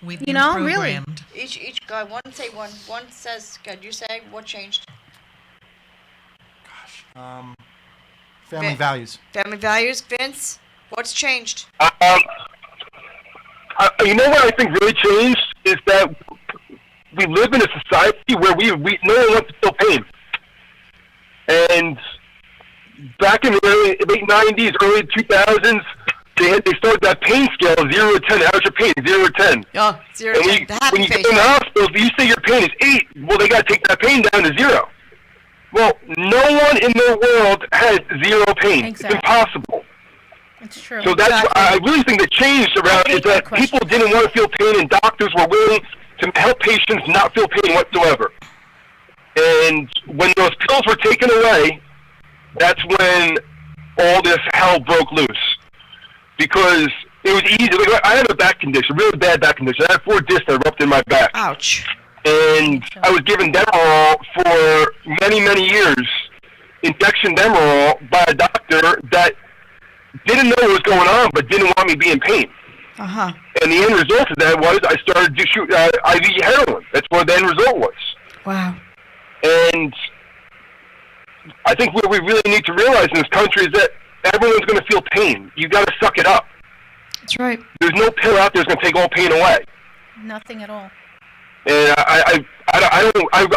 We've You been know, really. programmed. each guy, one say one. One says, can you say what changed? Family Vin- values. Family values, Vince, what's changed? You know what I think really changed is that we live in a society where we no one wants to feel pain. And back in the late 90s, early 2000s, they started that pain scale of 0 to 10. How's your pain? 0 to 10. Oh, 0 And to 10, the happy when you face. go in the hospital, if you say your pain is 8, well, they got to take that pain down to 0. Well, no one in the world has 0 pain. Exactly. It's impossible. It's true. So that's I really think the change around hate is that that question. people didn't want to feel pain, and doctors were willing to help patients not feel pain whatsoever. And when those pills were taken away, that's when all this hell broke loose. Because it was easy. Like, I have a back condition, really bad back condition. I have 4 discs that erupted in my back. Ouch. And I was given Demerol for many, many years, injection Demerol by a doctor that didn't know what was going on, but didn't want me to be in pain. Uh-huh. And the end result of that was I started to shoot IV heroin. That's what the end result was. Wow. And I think what we really need to realize in this country is that everyone's going to feel pain. You got to suck it up. That's right. There's no pill out there that's going to take all pain away. Nothing at all. And I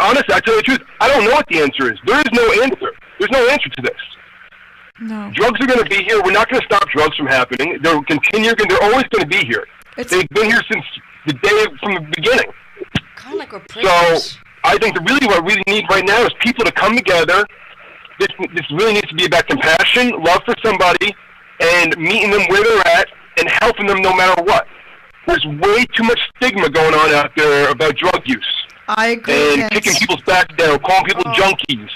honestly, I tell you the truth, I don't know what the answer is. There is no answer. There's no answer to this. No. Drugs are going to be here. We're not going to stop drugs from happening. They're always going to be here. They've been here since the day from the beginning. Kind of like we're So prisoners. I think that really what we need right now is people to come together. This really needs to be about compassion, love for somebody, and meeting them where they're at and helping them no matter what. There's way too much stigma going on out there about drug use I agree. and Vince. kicking people's back down, calling people junkies.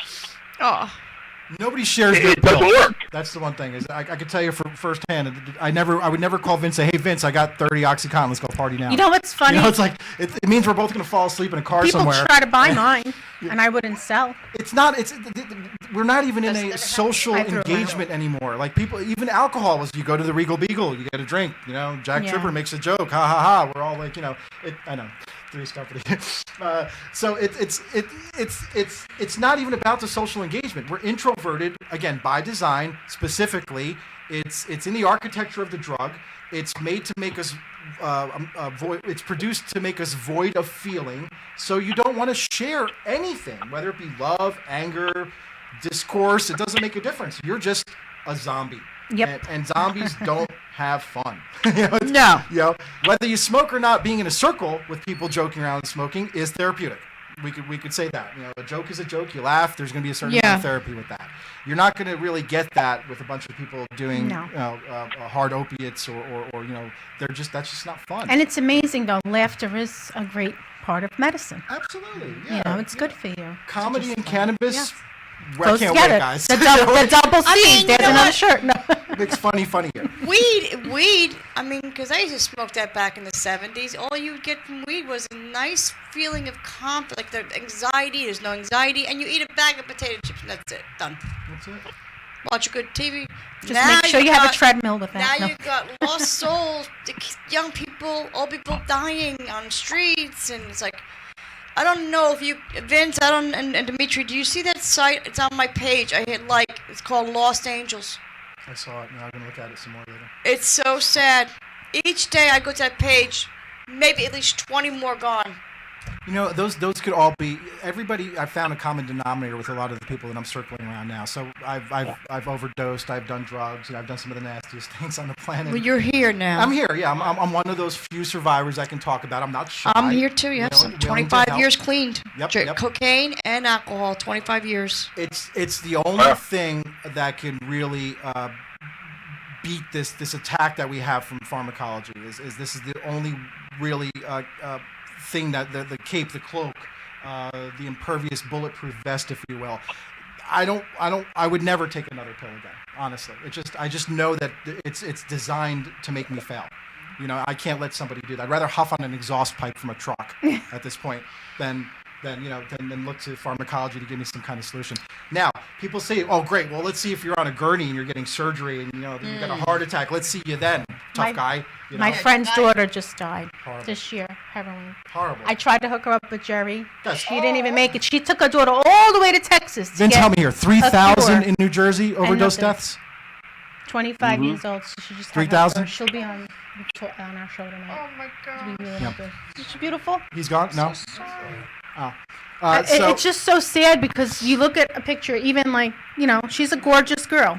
Oh. Nobody shares their It doesn't pills. work. That's the one thing is I could tell you from firsthand. I would never call Vince and say, "Hey Vince, I got 30 OxyContin. Let's go party now." You know what's funny? You know, it's like it means we're both going to fall asleep in a car People somewhere. try to buy mine, and I wouldn't sell. It's not. We're not even in a social I threw it away. engagement anymore. Like people, even alcohol was. You go to the Regal Beagle, you get a drink. You know, Jack Yeah. Tripper makes a joke. Ha ha ha. We're all like, I know. Three's Company. So it's not even about the social engagement. We're introverted again by design, specifically, It's in the architecture of the drug. It's made to make us it's produced to make us void of feeling. So you don't want to share anything, whether it be love, anger, discourse. It doesn't make a difference. You're just a zombie. Yep. And zombies don't have fun. It's- No. whether you smoke or not, being in a circle with people joking around and smoking is therapeutic. We could say that. A joke is a joke. You laugh. There's going to be a certain amount of therapy with that. You're not going to really get that with a bunch of people doing hard opiates or that's just not fun. And it's amazing though. Laughter is a great part of medicine. Absolutely. Yeah. It's good for you. Comedy and cannabis. I Goes can't together. wait, guys. The double C's. mean, There's you know another what? shirt. No. It's funnier. Weed, I mean, because I used to smoke that back in the 70s. All you would get from weed was a nice feeling of comfort, like the anxiety. There's no anxiety. And you eat a bag of potato chips, and that's it. Done. That's it. Watch a good TV. Just Now make sure you have a got- treadmill with Now that. No. you got lost souls, young people, old people dying on streets, and it's like, I don't know if you, Vince, and Dimitri, do you see that site? It's on my page. I hit like. It's called Lost Angels. I saw it. Now I'm going to look at it some more later. It's so sad. Each day I go to that page, maybe at least 20 more gone. Those could all be everybody. I found a common denominator with a lot of the people that I'm circling around now. So I've overdosed. I've done drugs. I've done some of the nastiest things on the planet. Well, you're here now. I'm here. Yeah, I'm one of those few survivors I can talk about. I'm not shy. I'm here too. Yes, I'm willing to 25 help. years cleaned. Yep. Cocaine and alcohol, 25 years. It's the only thing that can really beat this attack that we have from pharmacology. Is this is the only really thing that the cape, the cloak, the impervious bulletproof vest, if you will. I would never take another pill again. Honestly, I just know that it's designed to make me fail. I can't let somebody do that. I'd rather huff on an exhaust pipe from a truck at this point than look to pharmacology to give me some kind of solution. Now, people say, "Oh, great. Well, let's see if you're on a gurney and you're getting surgery and you got a heart attack. Let's see you then, tough guy." My friend's daughter just died Horrible. this year, heroin. Horrible. I tried to hook her up with Jerry. Guys, She didn't even make it. She took her daughter all the way to Texas to Then get tell me here, 3,000 cure. in New Jersey overdose nothing. deaths. 25 years old. So she just had 3,000? her- She'll be on our show tonight. Oh my God. We really Yeah. good. Is she beautiful? He's gone. No. It's just so sad because you look at a picture, even like, she's a gorgeous girl.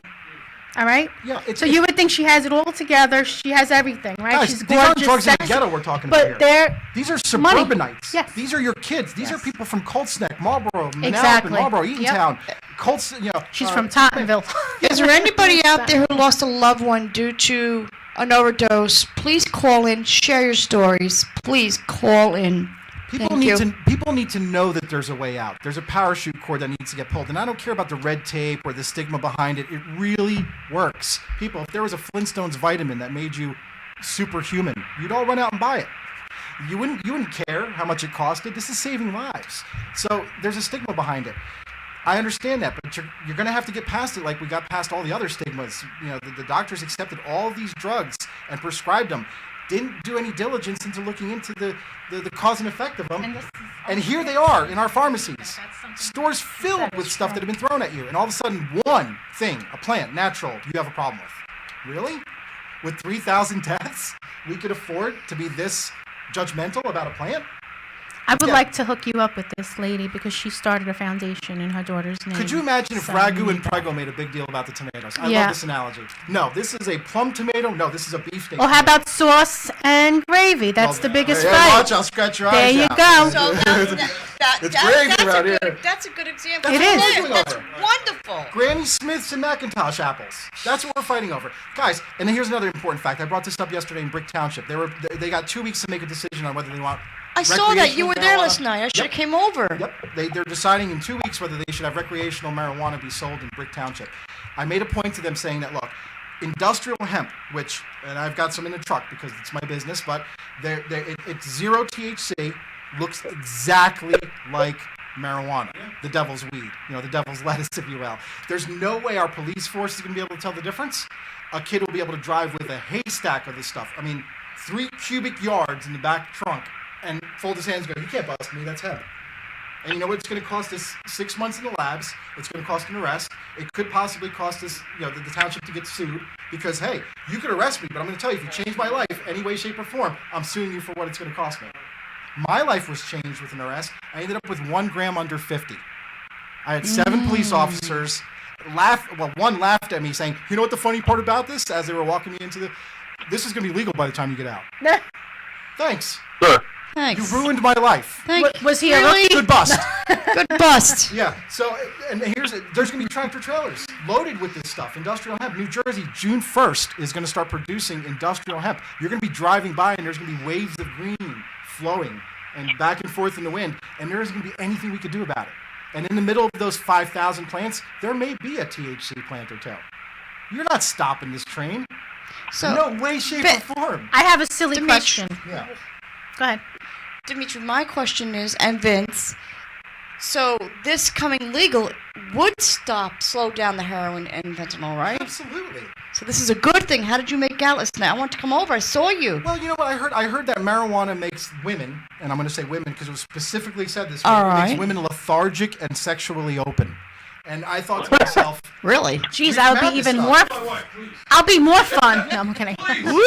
All right? Yeah, So you would think she has it all together. She has everything, right? guys, She's these aren't gorgeous, drugs in the sexy, ghetto we're talking about but here. These are money. suburbanites. Yes. These are your kids. These are people from Colts Neck, Marlboro, Manalapan, Exactly. Marlboro, Yep. Eatontown. Colts, She's from Tottenville. Is there anybody out there who lost a loved one due to an overdose? Please call in. Share your stories. Please call in. People need to know that there's a way out. There's a parachute cord that needs to get pulled, and I don't care about the red tape or the stigma behind it. It really works. People, if there was a Flintstones vitamin that made you superhuman, you'd all run out and buy it. You wouldn't care how much it costed. This is saving lives. So there's a stigma behind it. I understand that, but you're going to have to get past it like we got past all the other stigmas. The doctors accepted all of these drugs and prescribed them. Didn't do any diligence into looking into the cause and effect of them. And here they are in our pharmacies. Stores filled with stuff that have been thrown at you. And all of a sudden, one thing, a plant, natural, you have a problem with. Really? With 3,000 deaths, we could afford to be this judgmental about a plant? I would Yeah. like to hook you up with this lady because she started a foundation in her daughter's name. Could you imagine if So- Ragu and Prego made a big deal about the tomatoes? I Yeah. love this analogy. No, this is a plum tomato. No, this is a beefsteak. Well, how about sauce and gravy? That's the biggest Hey, fight. watch, I'll scratch your There eyes you out. go. So It's gravy around here. That's a good example. That's It what is. we're arguing That's over. wonderful. Granny Smiths and Macintosh apples. That's what we're fighting over, guys. And here's another important fact. I brought this up yesterday in Brick Township. They got 2 weeks to make a decision on whether they want. I saw that. You recreational were there marijuana. last night. I should have Yep. came over. Yep, they're deciding in 2 weeks whether they should have recreational marijuana be sold in Brick Township. I made a point to them saying that, look, industrial hemp, and I've got some in the truck because it's my business, but it's 0 THC, looks exactly like marijuana, the devil's weed, the devil's lettuce, if you will. There's no way our police force is going to be able to tell the difference. A kid will be able to drive with a haystack of this stuff. 3 cubic yards in the back trunk and fold his hands and go, "You can't bust me, that's hemp." And you know what? It's going to cost us 6 months in the labs. It's going to cost an arrest. It could possibly cost us, the township to get sued because, hey, you could arrest me, but I'm going to tell you, if you change my life any way, shape, or form, I'm suing you for what it's going to cost me. My life was changed with an arrest. I ended up with 1 gram under 50. I had 7 police officers one laughed at me saying, you know what the funny part about this? As they were walking me into this is going to be legal by the time you get out. Thanks. Sure. Thanks. You ruined my life. Was he a Really? rookie? Good bust. Good bust. Yeah. So, and there's going to be tractor trailers loaded with this stuff. Industrial hemp. New Jersey, June 1st, is going to start producing industrial hemp. You're going to be driving by, and there's going to be waves of green flowing and back and forth in the wind, and there isn't going to be anything we could do about it. And in the middle of those 5,000 plants, there may be a THC plant or two. You're not stopping this train. So, No way, shape, or form. I have a silly Dimitri. question. Yeah. Go ahead. Dimitri, my question is, and Vince, so this coming legal would slow down the heroin and fentanyl, right? Absolutely. So this is a good thing. How did you make Atlas tonight? I want to come over. I saw you. Well, you know what I heard? I heard that marijuana makes women, and I'm going to say women because it was specifically said this way, All it right. makes women lethargic and sexually open. And I thought to myself, Really? Jeez, We've I would had be this even stuff. more. I'll be more fun. No, I'm kidding. Woo!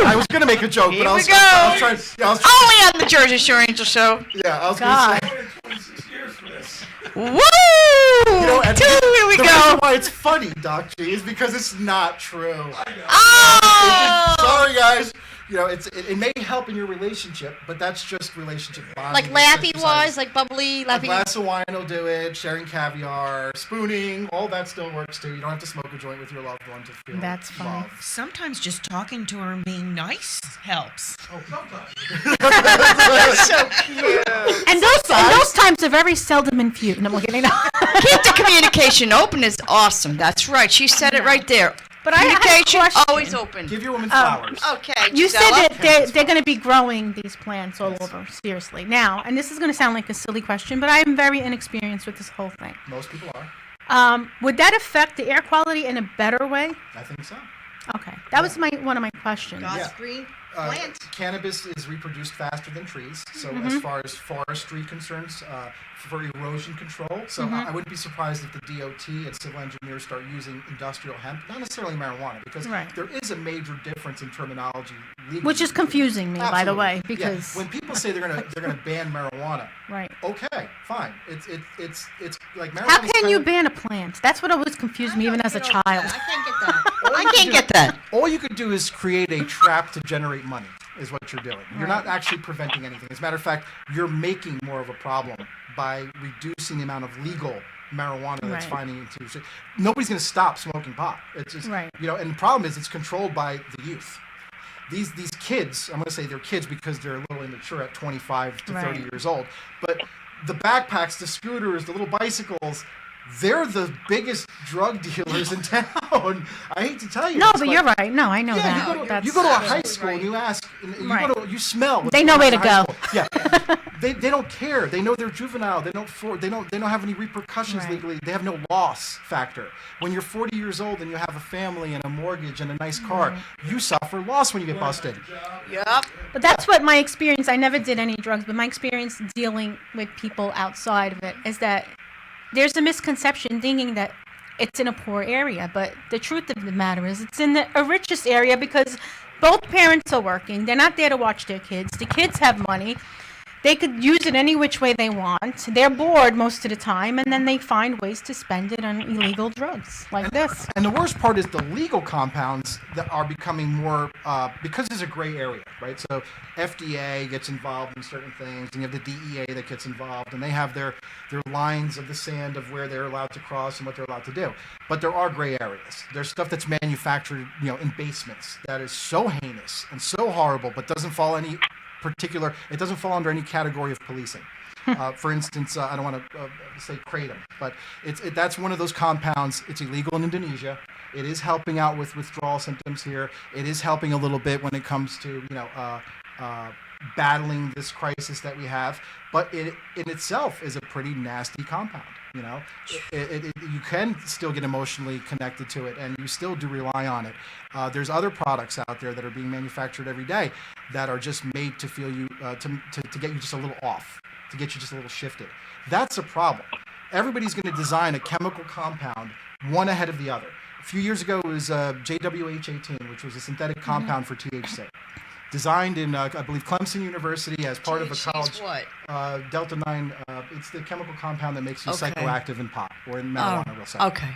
I was going to make a joke, Here but I we was, go. I was trying. Yeah, I was, Only on the Jersey Shore Angel Show. yeah, I was God. going to say. 26 years for this. Woo! You know, and Here we the go. reason why it's funny, Doc G, is because it's not true. Oh! Sorry, guys. You know, it may help in your relationship, but that's just relationship bonding. Like It's laughy exercise. wise, like bubbly, A laughing. glass of wine will do it. Sharing caviar, spooning, all that still works too. You don't have to smoke a joint with your loved one to feel That's funny. love. Sometimes just talking to her and being nice helps. Oh, sometimes. So cute. And those times are very seldom and few. No, I'm kidding. Keep the communication open is awesome. That's right. She said it right there. But I have a Communication question. always open. Give your woman flowers. Okay. You said Gisela? that they're going to be growing these plants all over, seriously. Now, and this is going to sound like a silly question, but I am very inexperienced with this whole thing. Most people are. Would that affect the air quality in a better way? I think so. Okay, that was one of my questions. God's Yeah. green Uh, plant. Cannabis is reproduced faster than trees. So Mm-hmm. as far as forestry concerns, for erosion control, so Mm-hmm. I wouldn't be surprised if the DOT and civil engineers start using industrial hemp, not necessarily marijuana, because Right. there is a major difference in terminology. Legally. Which is confusing me, by the way, Absolutely. because Yeah. When people say they're gonna ban marijuana, right. okay, fine. It's like marijuana. How can you ban a plant? That's what always confused me, even as a child. I can't get that. I can't get that. All you could do is create a trap to generate money, is what you're doing. You're not actually preventing anything. As a matter of fact, you're making more of a problem by reducing the amount of legal marijuana that's Right. finding into. Nobody's going to stop smoking pot. It's just, Right. and the problem is it's controlled by the youth. These kids, I'm going to say they're kids because they're a little immature at 25 to 30 Right. years old, but the backpacks, the scooters, the little bicycles, they're the biggest drug dealers in town. I hate to tell you. No, this, but you're right. No, I know yeah, that. you go to a That's- high school and you ask, and Right. you smell. what's They know going where on to in high go. school. Yeah, they don't care. They know they're juvenile. They don't have any repercussions Right. legally. They have no loss factor. When you're 40 years old and you have a family and a mortgage and a nice car, you suffer loss when you get busted. Yep. But that's what my experience, I never did any drugs, but my experience dealing with people outside of it is that there's a misconception thinking that it's in a poor area. But the truth of the matter is it's in the richest area because both parents are working. They're not there to watch their kids. The kids have money. They could use it any which way they want. They're bored most of the time, and then they find ways to spend it on illegal drugs like this. And the worst part is the legal compounds that are becoming more, because there's a gray area, right? So FDA gets involved in certain things, and you have the DEA that gets involved, and they have their lines of the sand of where they're allowed to cross and what they're allowed to do. But there are gray areas. There's stuff that's manufactured, in basements that is so heinous and so horrible, but doesn't fall it doesn't fall under any category of policing. For instance, I don't want to say kratom, but that's one of those compounds. It's illegal in Indonesia. It is helping out with withdrawal symptoms here. It is helping a little bit when it comes to battling this crisis that we have, but it in itself is a pretty nasty compound. You know, you can still get emotionally connected to it, and you still do rely on it. There's other products out there that are being manufactured every day that are just made to feel you to get you just a little off, to get you just a little shifted. That's a problem. Everybody's going to design a chemical compound one ahead of the other. A few years ago, it was JWH18, which was a synthetic compound for THC. Designed in, I believe, Clemson University as part of a college. What? Delta 9, it's the chemical compound that makes you Okay. psychoactive in pot, or in marijuana, we'll say. Okay.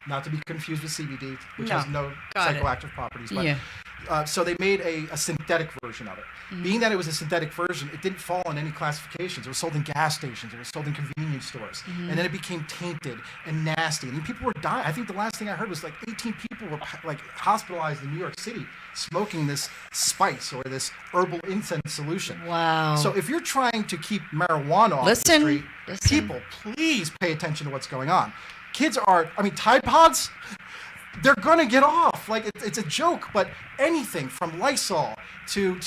Not to be confused with CBD, which No. has no Got it. psychoactive properties. But, Yeah. so they made a synthetic version of it. Being that it was a synthetic version, it didn't fall in any classifications. It was sold in gas stations. It was sold in convenience stores. And then it became tainted and nasty. And people were dying. I think the last thing I heard was like 18 people were like hospitalized in New York City smoking this spice or this herbal incense solution. Wow. So if you're trying to keep marijuana off Listen, the street, listen. people, please pay attention to what's going on. Kids are, Tide Pods, they're gonna get off. Like it's a joke, but anything from Lysol to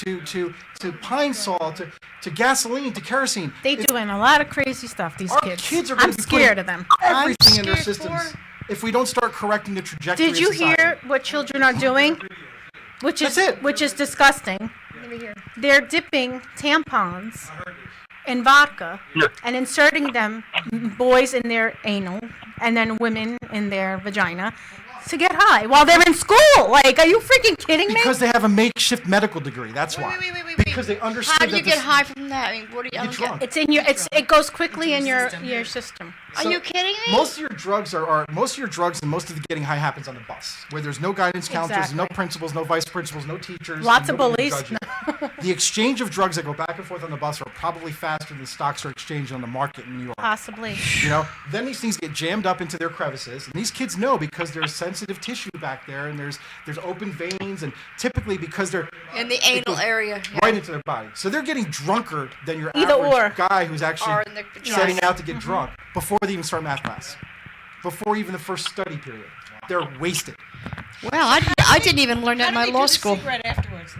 Pine Sol to gasoline to kerosene. They it's- doing a lot of crazy stuff, these Our kids. kids are gonna I'm be scared putting of them. everything in their scared systems for- if we don't start correcting the trajectory. Did you of society. hear what children are doing? Which is That's it. which is disgusting. They're dipping tampons in vodka Yeah. and inserting them, boys in their anal and then women in their vagina, to get high while they're in school. Like, are you freaking kidding me? Because they have a makeshift medical degree. That's why. Wait. Because they understood How do you that get this- high from that? I mean, what do you? I You don't get drunk. get. It's in your. It goes quickly in your system. Are So you kidding me? Most of your drugs are most of your drugs and most of the getting high happens on the bus, where there's no guidance counselors, no Exactly. principals, no vice principals, no teachers. Lots and of nobody to bullies. judge you. The exchange of drugs that go back and forth on the bus are probably faster than stocks are exchanged on the market in New York. Possibly. You know, then these things get jammed up into their crevices, and these kids know because there's sensitive tissue back there, and there's open veins, and typically because they're In the it anal goes area. right into their body, so they're getting drunker than your Either average or. guy who's actually Or in the vagina. setting out to get drunk before they even start math class, before even the first study period. They're wasted. Well, I didn't even learn that in my law school. Cigarette afterwards.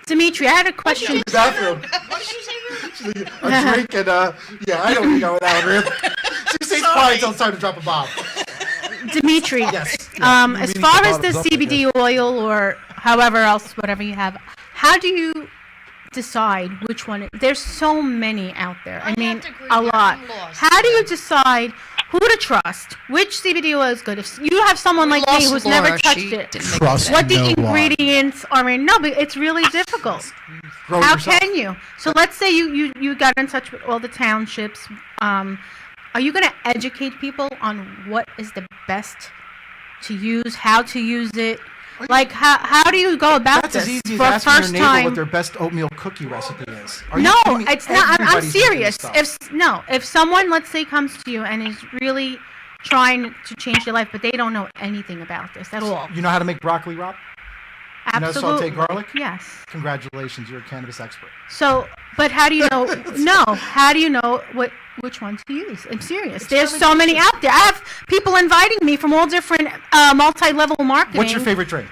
Dimitri, I had a question. Bathroom. A drink and yeah, I don't know that one, Rip. She stays quiet until it's time to drop a bomb. Dimitri, Yes. as far as the CBD oil or however else, whatever you have, how do you decide which one? There's so many out there. I mean, have to agree a with you. lot. I'm lost. How do you decide who to trust? Which CBD oil is good? If you have someone like me Lost who's Laura. never touched She it, didn't make Trust it. what the no one. ingredients are in? No, but it's really difficult. Grow it How yourself. can you? So let's say you got in touch with all the townships. Are you going to educate people on what is the best to use, how to use it? Like, how do you go about That's this as easy as for asking your first neighbor time? what their best oatmeal cookie recipe is. Are you No, kidding me? it's not. I'm Everybody's making serious. this stuff. If someone, let's say, comes to you and is really trying to change their life, but they don't know anything about this at all. You know how to make broccoli, Rob? You know Absolutely. sauteed garlic? Yes. Congratulations, you're a cannabis expert. So, but how do you know? No, how do you know which one to use? I'm serious. There's so many out there. I have people inviting me from all different multi-level marketing. What's your favorite drink?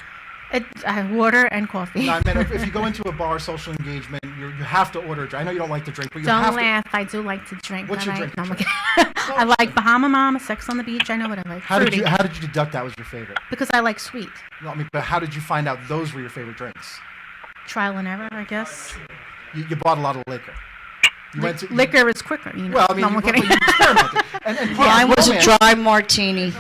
Water and coffee. No, I mean, if you go into a bar, social engagement, you have to order a drink. I know you don't like to drink, but you Don't have laugh. I do like to drink. What's your all drink? No, I'm okay. I like Bahama Mama, Sex on the Beach. I know what I like. to. How did Fruity. you deduct that was your favorite? Because I like sweet. No, I mean, but how did you find out those were your favorite drinks? Trial and error, I guess. You bought a lot of liquor. You went to Liquor is quicker, you know. Well, I mean, No, I'm you, kidding. you experimented. And part Mine of was a romance- dry martini.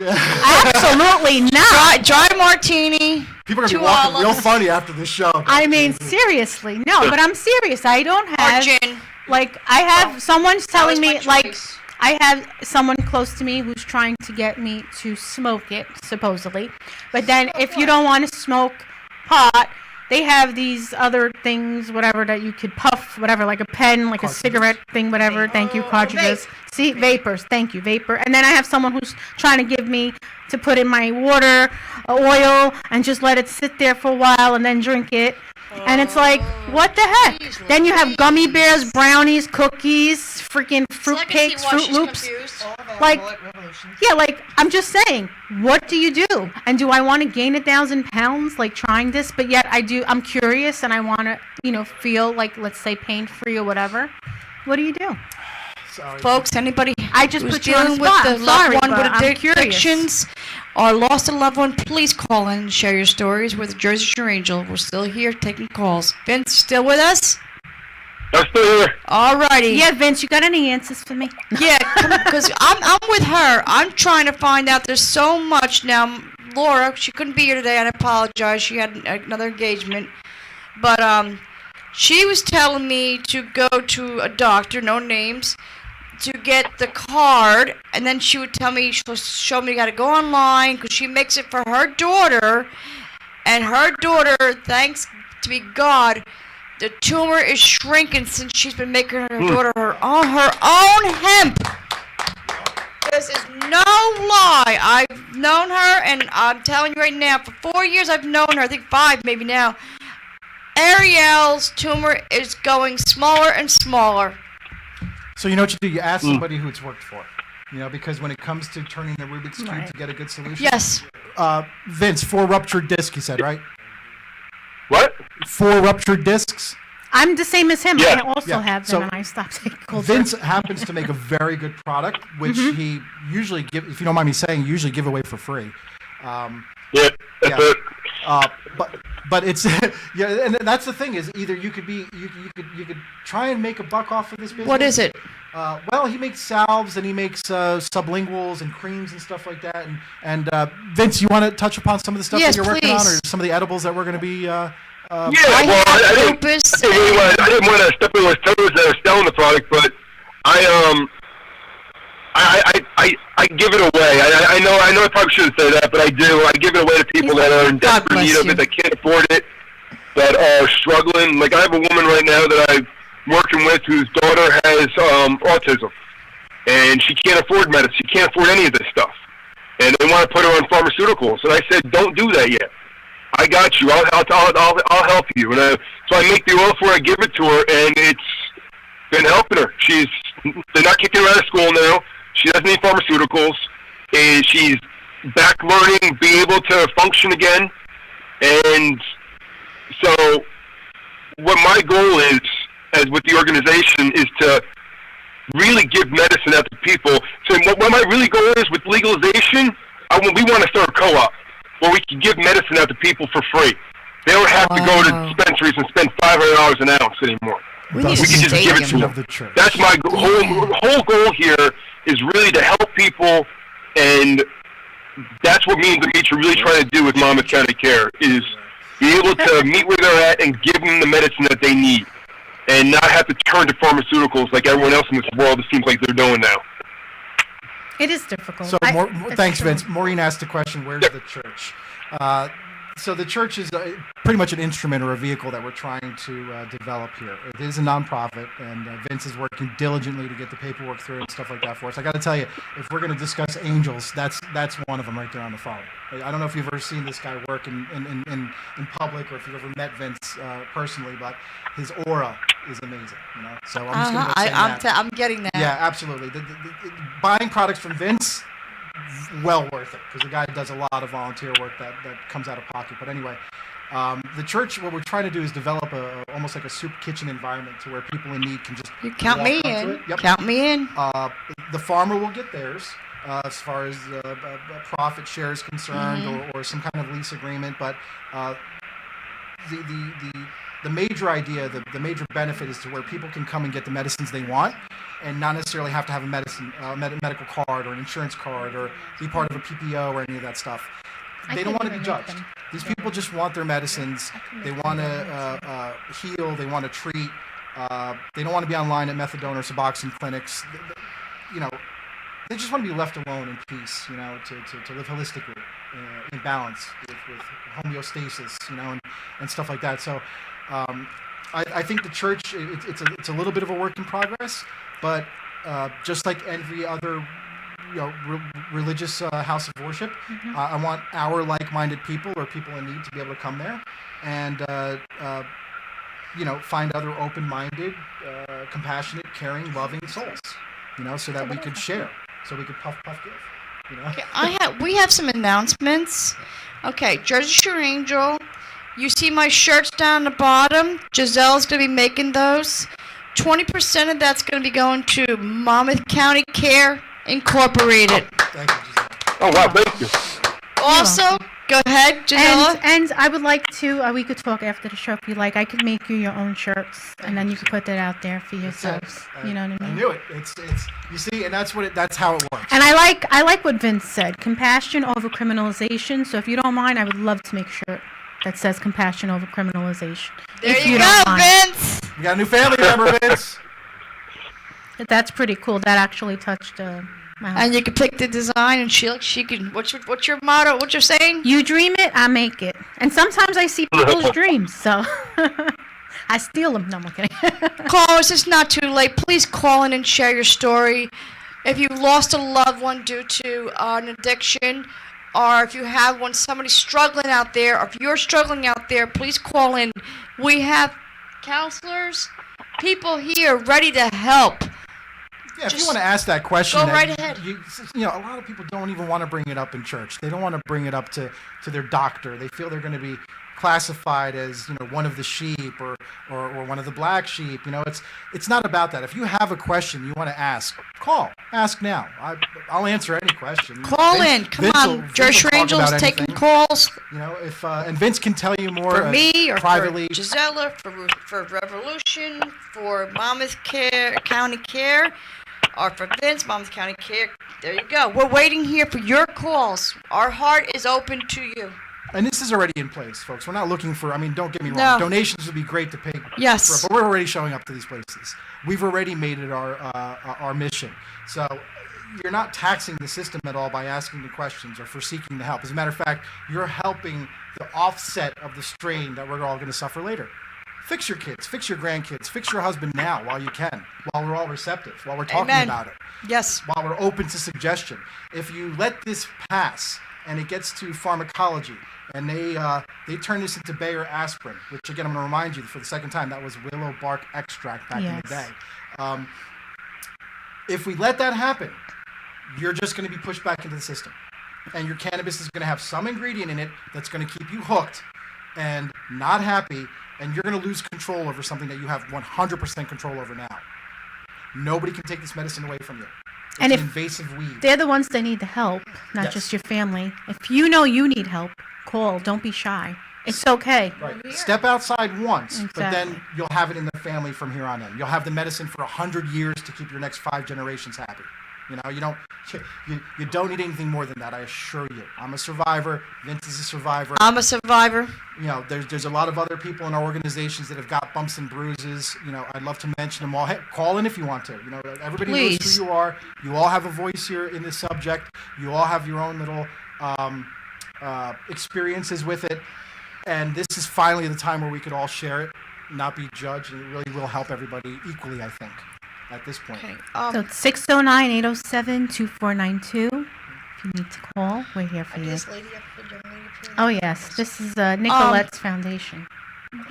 Absolutely not. Dry martini. People are gonna Two be walking real olives. funny after this show. I mean, seriously. No, but I'm serious. I don't Or have. gin. Like, I have someone's telling my me, like, choice. I have someone close to me who's trying to get me to smoke it, supposedly. But then if you don't want to smoke pot, they have these other things, whatever, that you could puff, whatever, like a pen, like a cigarette thing, whatever. Thank you, cartridges. See, vapors. Thank you, vapor. And then I have someone who's trying to give me to put in my water, oil, and just let it sit there for a while and then drink it. And it's like, what the heck? Then you have gummy bears, brownies, cookies, freaking fruit cakes, Fruit Loops. Like, All available at Revolution. yeah, like, I'm just saying, what do you do? And do I want to gain 1,000 pounds, like, trying this? But yet I'm curious and I want to, feel like, let's say, pain-free or whatever. What do you do? Sorry. Folks, anybody I just who's put you on dealing the with spot. the I'm sorry, loved one but I'm with curious. addictions or lost a loved one, please call in and share your stories. We're the Jersey Shore Angel. We're still here taking calls. Vince, still with us? I'm still here. All righty. Yeah, Vince, you got any answers for me? Yeah, because I'm with her. I'm trying to find out. There's so much now. Laura, she couldn't be here today, and I apologize. She had another engagement. But she was telling me to go to a doctor, no names, to get the card, and then she would tell me, she'll show me how to go online, because she makes it for her daughter, and her daughter, thanks to be God, the tumor is shrinking since she's been making her daughter her own hemp. This is no lie. I've known her, and I'm telling you right now, for 4 years I've known her, I think 5 maybe now. Ariel's tumor is going smaller and smaller. So you know what you do? You ask somebody who it's worked for. Because when it comes to turning the Rubik's Cube Right. to get a good solution. Yes. Vince, 4 ruptured discs, you said, right? What? 4 ruptured discs. I'm the same as him. Yeah. I also Yeah. have them, So, and I stopped taking cold Vince happens to make a very good product, which he usually if you don't mind me saying, usually give away for free. Yeah, that's Yeah. it. But it's yeah, and that's the thing is either you could try and make a buck off of this business. What is it? Well, he makes salves and he makes sublinguals and creams and stuff like that. And Vince, you want to touch upon some of the stuff Yes, that you're working on, please. or some of the edibles that we're going to be? Yeah, I well, have I didn't, lupus. I didn't want to step on his toes that are selling the product, but I give it away. I know I probably shouldn't say that, but I do. I give it away to people that are in God desperate need bless of you. it, that can't afford it, that are struggling. Like I have a woman right now that I'm working with whose daughter has autism, and she can't afford medicine. She can't afford any of this stuff, and they want to put her on pharmaceuticals. And I said, don't do that yet. I got you. I'll help you. And so I make the oil for her. I give it to her, and it's been helping her. They're not kicking her out of school now. She doesn't need pharmaceuticals. And she's back learning, be able to function again. And so what my goal is, as with the organization, is to really give medicine out to people. So what my really goal is with legalization, we want to start a co-op where we can give medicine out to people for free. They don't have to go to dispensaries and spend $500 an ounce anymore. We need a We can just give it to stadium. them. Of the church. That's my whole goal here is really to help people, and that's what me and Dimitri are really trying to do with Monmouth County Care, is be able to meet where they're at and give them the medicine that they need, and not have to turn to pharmaceuticals like everyone else in this world, it seems like they're doing now. It is difficult. So, It's thanks, true. Vince. Maureen asked the question, where's the church? So the church is pretty much an instrument or a vehicle that we're trying to develop here. It is a nonprofit, and Vince is working diligently to get the paperwork through and stuff like that for us. I got to tell you, if we're going to discuss angels, that's one of them right there on the phone. I don't know if you've ever seen this guy work in public, or if you've ever met Vince personally, but his aura is amazing. So I'm just going to say that. I'm getting that. Yeah, absolutely. The buying products from Vince, well worth it, because the guy does a lot of volunteer work that comes out of pocket. But anyway, the church, what we're trying to do is develop almost like a soup kitchen environment to where people in need can just You count walk me up to in. it. Yep. Count me in. The farmer will get theirs as far as profit share is concerned, or some kind of lease agreement. But the major idea, the major benefit is to where people can come and get the medicines they want, and not necessarily have to have a medical card or an insurance card or be part of a PPO or any of that stuff. They don't want to be judged. These people just want their medicines. They want to heal. They want to treat. They don't want to be online at methadone or Suboxone clinics. They just want to be left alone in peace. To live holistically, in balance with homeostasis. And stuff like that. So. I think the church, it's a little bit of a work in progress, but just like every other religious house of worship, I want our like-minded people or people in need to be able to come there and find other open-minded, compassionate, caring, loving souls, so that we could share, so we could puff give, Okay, we have some announcements. Okay, Jersey Shore Angel. You see my shirts down the bottom. Giselle's going to be making those. 20% of that's going to be going to Monmouth County Care Incorporated. Thank you, Giselle. Oh, wow, thank you. Also, go ahead, Gisella. And I would like to, we could talk after the show if you like. I could make you your own shirts, and then you could put that out there for yourselves. You know what I I mean? knew it. It's you see, and that's how it works. And I like what Vince said, compassion over criminalization. So if you don't mind, I would love to make a shirt that says compassion over criminalization. There If you don't go, mind. Vince. We got a new family member, Vince. That's pretty cool. That actually touched my heart. And you can pick the design, and she can. What's your motto? What you're saying? You dream it, I make it. And sometimes I see people's dreams, so I steal them. No, I'm kidding. Callers, it's not too late. Please call in and share your story. If you lost a loved one due to an addiction, or if you have one, somebody struggling out there, or if you're struggling out there, please call in. We have counselors, people here ready to help. Yeah, if you Just want to ask that question, go that right ahead. A lot of people don't even want to bring it up in church. They don't want to bring it up to their doctor. They feel they're going to be classified as one of the sheep or one of the black sheep. It's not about that. If you have a question you want to ask, ask now. I'll answer any question. Call in. Come on. Jersey Shore Angels taking calls If and Vince can tell you more for me or privately. for Gisella, for Revolution, for Monmouth County Care, or for Vince, Monmouth County Care. There you go. We're waiting here for your calls. Our heart is open to you. And this is already in place, folks. We're not looking for, don't get me wrong, No. donations would be great to pay Yes. for it, but we're already showing up to these places. We've already made it our mission. So you're not taxing the system at all by asking the questions or for seeking the help. As a matter of fact, you're helping the offset of the strain that we're all going to suffer later. Fix your kids, fix your grandkids, fix your husband now while you can, while we're all receptive, while we're talking Amen. about it, Yes. while we're open to suggestion. If you let this pass and it gets to pharmacology, and they turn this into Bayer aspirin, which again I'm going to remind you for the second time that was willow bark extract back in the day. If we let that happen, you're just going to be pushed back into the system, and your cannabis is going to have some ingredient in it that's going to keep you hooked and not happy, and you're going to lose control over something that you have 100% control over now. Nobody can take this medicine away from you. It's And an if invasive weed. they're the ones that need the help, not Yes. just your family. If you know you need help, call. Don't be shy. It's okay. Right. Step outside once, but then Exactly. you'll have it in the family from here on in. You'll have the medicine for 100 years to keep your next 5 generations happy. You don't need anything more than that. I assure you. I'm a survivor. Vince is a survivor. I'm a survivor. There's a lot of other people in our organizations that have got bumps and bruises. I'd love to mention them all. Hey, call in if you want to. Everybody Please. knows who you are. You all have a voice here in this subject. You all have your own little experiences with it. And this is finally the time where we could all share it, not be judged, and it really will help everybody equally, I think, at this point. Okay. So it's 609-807-2492. If you need to call, we're here for you. Oh, yes. This is Nicolette's Foundation.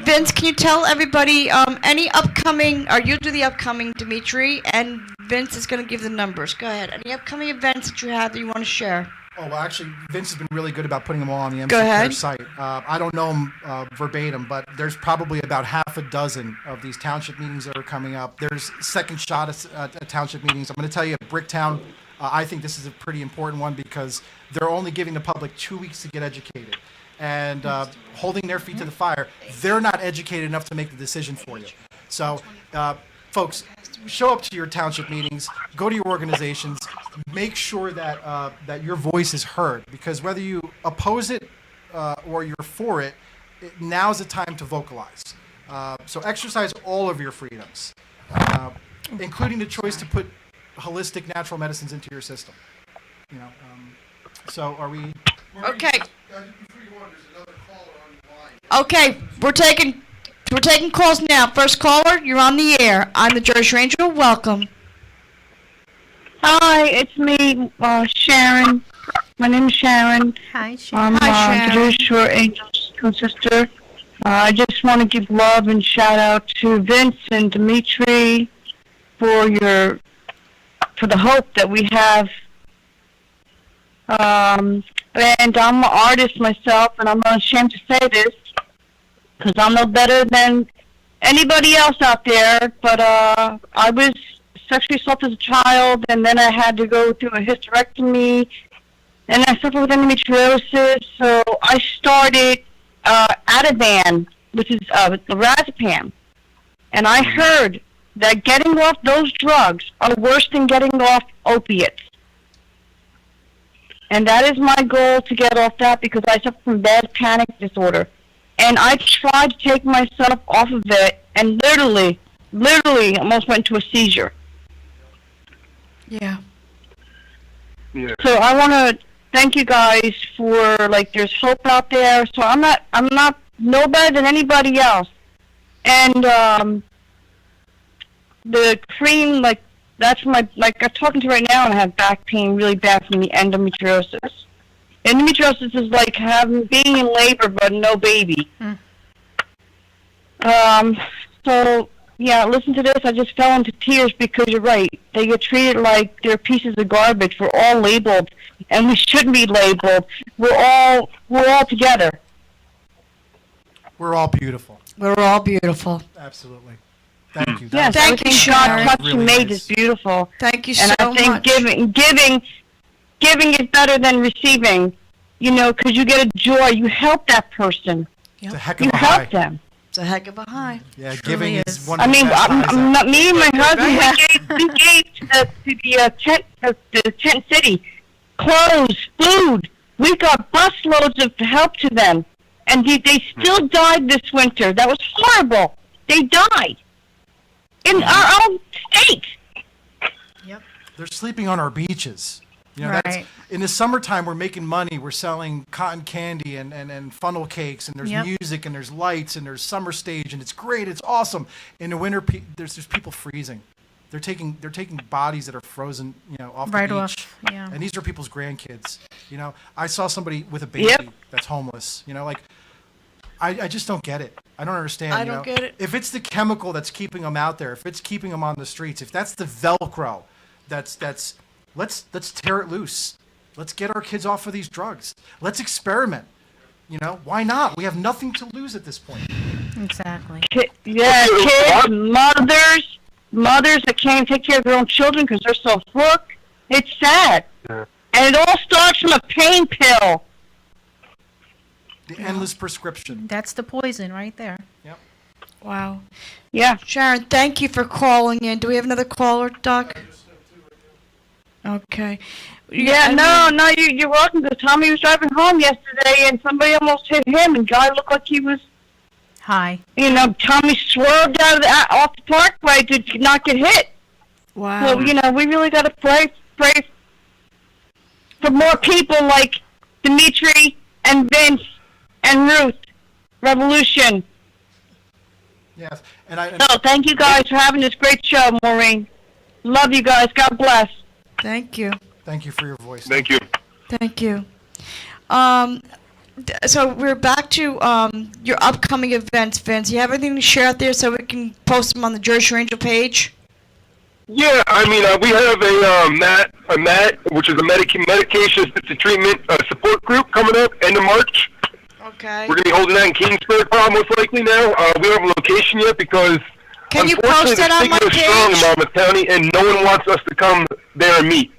Vince, can you tell everybody any upcoming, or you do the upcoming, Dimitri, and Vince is going to give the numbers. Go ahead. Any upcoming events that you have that you want to share? Oh, well, actually, Vince has been really good about putting them all on the MC Go ahead. Care site. I don't know them verbatim, but there's probably about half a dozen of these township meetings that are coming up. There's second shot at township meetings. I'm going to tell you, Bricktown, I think this is a pretty important one because they're only giving the public 2 weeks to get educated. And holding their feet to the fire, they're not educated enough to make the decision for you. So, folks, show up to your township meetings, go to your organizations, make sure that that your voice is heard, because whether you oppose it or you're for it, now's the time to vocalize. So exercise all of your freedoms, including the choice to put holistic natural medicines into your system. So are we? Okay. Okay, we're taking calls now. First caller, you're on the air. I'm the Jersey Shore Angel. Welcome. Hi, it's me, Sharon. My name is Sharon. Hi, Sharon. I'm Hi, Sharon. the Jersey Shore Angels twin sister. I just want to give love and shout out to Vince and Dimitri for the hope that we have. And I'm an artist myself, and I'm not ashamed to say this because I'm no better than anybody else out there. But I was sexually assaulted as a child, and then I had to go through a hysterectomy, and I suffered with endometriosis. So I started Ativan, which is lorazepam, and I heard that getting off those drugs are worse than getting off opiates. And that is my goal, to get off that, because I suffer from bad panic disorder. And I tried to take myself off of it, and literally almost went into a seizure. Yeah. Yeah. So I want to thank you guys for, like, there's hope out there. So I'm not no better than anybody else. And the cream, like, that's my, like, I'm talking to you right now, and I have back pain really bad from the endometriosis. Endometriosis is like being in labor but no baby. So, yeah, listen to this. I just fell into tears because you're right. They get treated like they're pieces of garbage. We're all labeled, and we shouldn't be labeled. We're all together. We're all beautiful. We're all beautiful. Absolutely. Thank you. Yes, Thank you, everything God Sharon. touched and Really made nice. is beautiful. Thank you And so I think much. giving is better than receiving, you know, because you get a joy. You help that person. It's a heck of You a high. help them. It's a heck of a high. Yeah, Truly giving is is. one of I the mean, best highs I'm out not, me and my husband, we gave to the tent city, clothes, food. We got busloads of help to them. And they still died this winter. That was horrible. They died. In our own state. They're sleeping on our beaches. You know, Right. that's, in the summertime, we're making money. We're selling cotton candy and funnel cakes, and there's Yep. music, and there's lights, and there's summer stage, and it's great. It's awesome. In the winter, there's people freezing. They're taking bodies that are frozen, you know, off Right the off, beach. yeah. And these are people's grandkids. You know, I saw somebody with a baby Yep. that's homeless. You know, like, I just don't get it. I don't understand. I you don't know? get it. If it's the chemical that's keeping them out there, if it's keeping them on the streets, if that's the Velcro, let's tear it loose. Let's get our kids off of these drugs. Let's experiment. You know, why not? We have nothing to lose at this point. Exactly. Yeah, kids, mothers that can't take care of their own children because they're so hooked. It's sad. Yeah. And it all starts from a pain pill. The endless prescription. That's the poison right there. Yep. Wow. Yeah. Sharon, thank you for calling in. Do we have another caller, Doc? Okay. Yeah, no, you're welcome. Because Tommy was driving home yesterday, and somebody almost hit him, and guy looked like he was, Hi. you know, Tommy swerved off the parkway to not get hit. Wow. So, you know, we really got to pray for more people like Dimitri and Vince and Ruth. Revolution. Yes. And So, thank you guys for having this great show, Maureen. Love you guys. God bless. Thank you. thank you for your voice. Thank you. Thank you. So we're back to your upcoming events, Vince. You have anything to share out there so we can post them on the Jersey Shore Angel page? Yeah, I mean, we have a MAT, which is a medication-assisted treatment support group coming up end of March. Okay. We're going to be holding that in Kingsburg, most likely now. We don't have a location yet because, Can you unfortunately, post it on the my stigma is strong in page? Monmouth County, and no one wants us to come there and meet.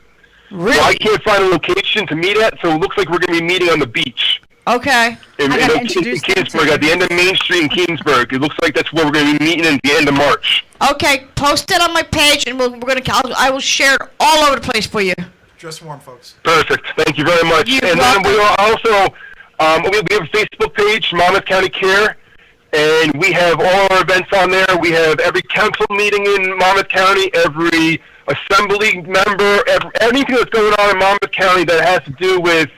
Really? So I can't find a location to meet at, so it looks like we're going to be meeting on the beach Okay. in I gotta introduce them to Kingsburg, you. at the end of Main Street in Kingsburg. It looks like that's where we're going to be meeting at the end of March. Okay. Post it on my page, and I will share it all over the place for you. Just warm, folks. Perfect. Thank you very much. You're And then we welcome. are also we have a Facebook page, Monmouth County Care, and we have all our events on there. We have every council meeting in Monmouth County, every assembly member, anything that's going on in Monmouth County that has to do with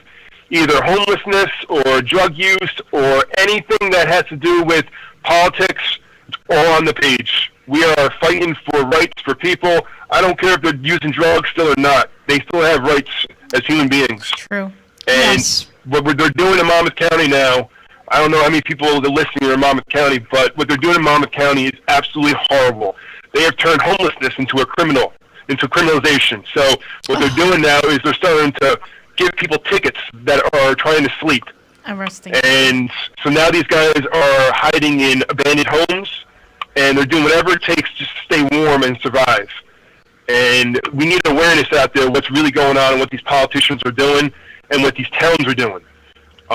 either homelessness or drug use or anything that has to do with politics, it's all on the page. We are fighting for rights for people. I don't care if they're using drugs still or not. They still have rights as human beings. True. And Yes. what they're doing in Monmouth County now, I don't know how many people that listen are in Monmouth County, but what they're doing in Monmouth County is absolutely horrible. They have turned homelessness into criminalization. So what they're doing now is they're starting to give people tickets that are trying to sleep. Arresting. And so now these guys are hiding in abandoned homes, and they're doing whatever it takes just to stay warm and survive. And we need awareness out there what's really going on and what these politicians are doing and what these towns are doing.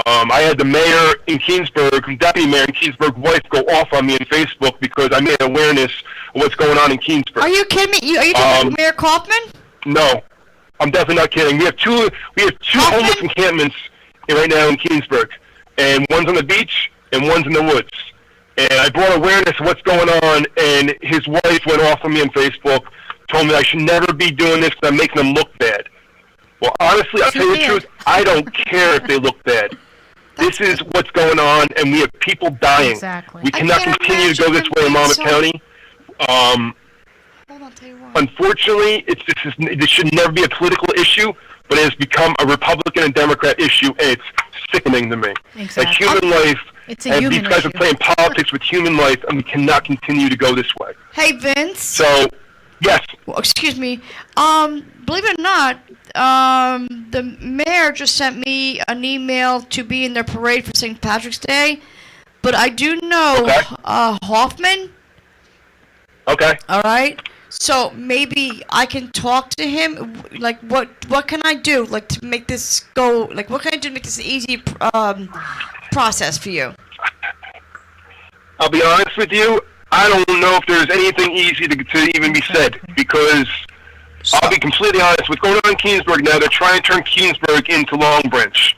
I had the mayor in Keensburg, deputy mayor in Keensburg wife go off on me on Facebook because I made awareness of what's going on in Keensburg. Are you kidding me? Are you talking about Mayor Kaufman? No, I'm definitely not kidding. We have two homeless encampments right now in Keensburg, and one's on the beach and one's in the woods. And I brought awareness of what's going on, and his wife went off on me on Facebook, told me I should never be doing this because I'm making them look bad. Well, honestly, I'll tell you the truth, I don't care if they look bad. This is what's going on, and we have people dying. Exactly. We cannot can't continue to go this imagine way in them Monmouth being so- County. Hold on, I'll tell you why. Unfortunately, this should never be a political issue, but it has become a Republican and Democrat issue, and it's sickening to me. Exactly. Like human life, It's a and human these guys issue. are playing politics with human life, and we cannot continue to go this way. Hey, Vince. So, yes, Well, excuse me. Believe it or not, the mayor just sent me an email to be in their parade for St. Patrick's Day, but I do know Okay. Hoffman. okay. All right. So maybe I can talk to him. Like, what can I do? Like to make this go? Like, what can I do to make this an easy process for you? I'll be honest with you, I don't know if there's anything easy to even be said, because I'll be completely honest, what's going on in Keensburg now, they're trying to turn Keensburg into Long Branch.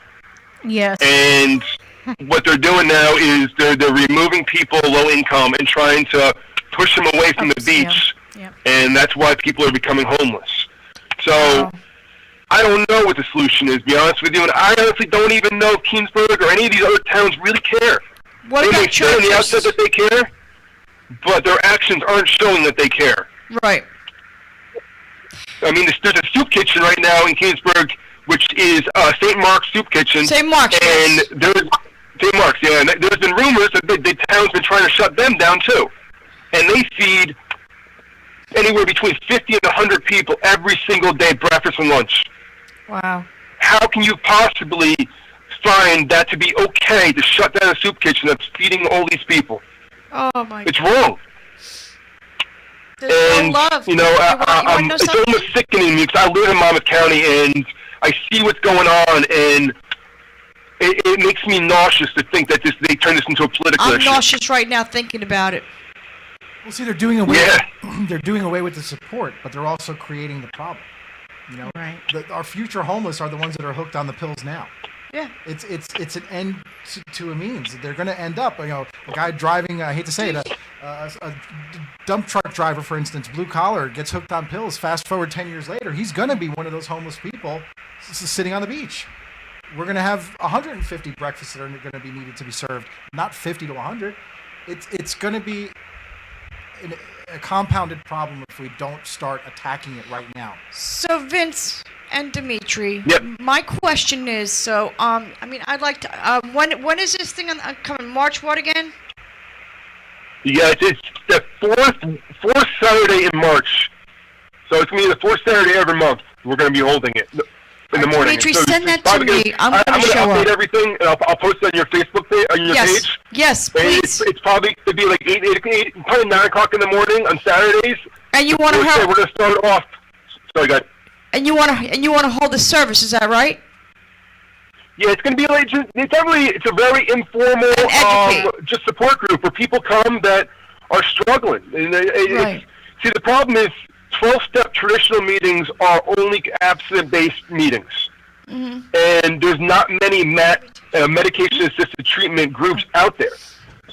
Yes. And what they're doing now is they're removing people low income and trying to push them away from the Upscale. beach, Yep. and that's why people are becoming homeless. So Wow. I don't know what the solution is, to be honest with you, and I honestly don't even know if Keensburg or any of these other towns really care. What They may about say on the outset churches? that they care, but their actions aren't showing that they care. Right. I mean, there's a soup kitchen right now in Keensburg, which is St. Mark's Soup Kitchen. St. Mark's, And yes. there's St. Mark's, yeah. And there's been rumors that the town's been trying to shut them down too. And they feed anywhere between 50 and 100 people every single day, breakfast and lunch. Wow. How can you possibly find that to be okay to shut down a soup kitchen that's feeding all these people? Oh my. It's wrong. There's And, no love. you know, wanna know it's something? almost sickening me because I live in Monmouth County and I see what's going on, and it makes me nauseous to think that they turn this into a political I'm issue. nauseous right now thinking about it. Well, see, they're doing away. Yeah. They're doing away with the support, but they're also creating the problem. You know, Right. our future homeless are the ones that are hooked on the pills now. Yeah. It's an end to a means. They're going to end up. You know, a guy driving. I hate to say it, a dump truck driver, for instance, blue collar, gets hooked on pills. Fast forward 10 years later, he's going to be one of those homeless people sitting on the beach. We're going to have 150 breakfasts that are going to be needed to be served, not 50 to 100. It's going to be a compounded problem if we don't start attacking it right now. So Vince and Dimitri, Yep. my question is, so I mean, I'd like to. When is this thing coming? March what again? Yeah, it's the fourth Saturday in March. So it's going to be the fourth Saturday every month. We're going to be holding it in the morning. Dimitri, So send it's that to probably me. I'm gonna gonna show update up. everything, and I'll post it on your Facebook page. On your Yes. page. Yes, And please. it's probably to be like 8, probably 9 o'clock in the morning on Saturdays. And you want to We're help? going to start off. Sorry, guys. And you want to hold the service? Is that right? Yeah, it's going to be like it's a very informal And educate. just support group where people come that are struggling. And Right. see, the problem is 12-step traditional meetings are only abstinence-based meetings, and there's not many medication-assisted treatment groups out there.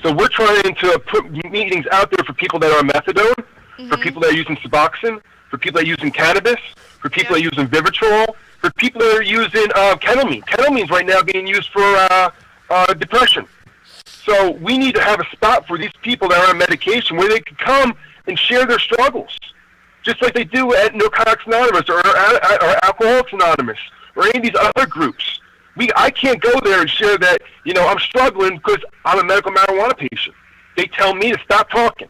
So we're trying to put meetings out there for people that are on methadone, for people that are using Suboxone, for people that are using cannabis, for people that are using Vivitrol, for people that are using ketamine. Ketamine's right now being used for depression. So we need to have a spot for these people that are on medication where they can come and share their struggles, just like they do at Narcotics Anonymous or Alcoholics Anonymous or any of these other groups. I can't go there and share that, I'm struggling because I'm a medical marijuana patient. They tell me to stop talking.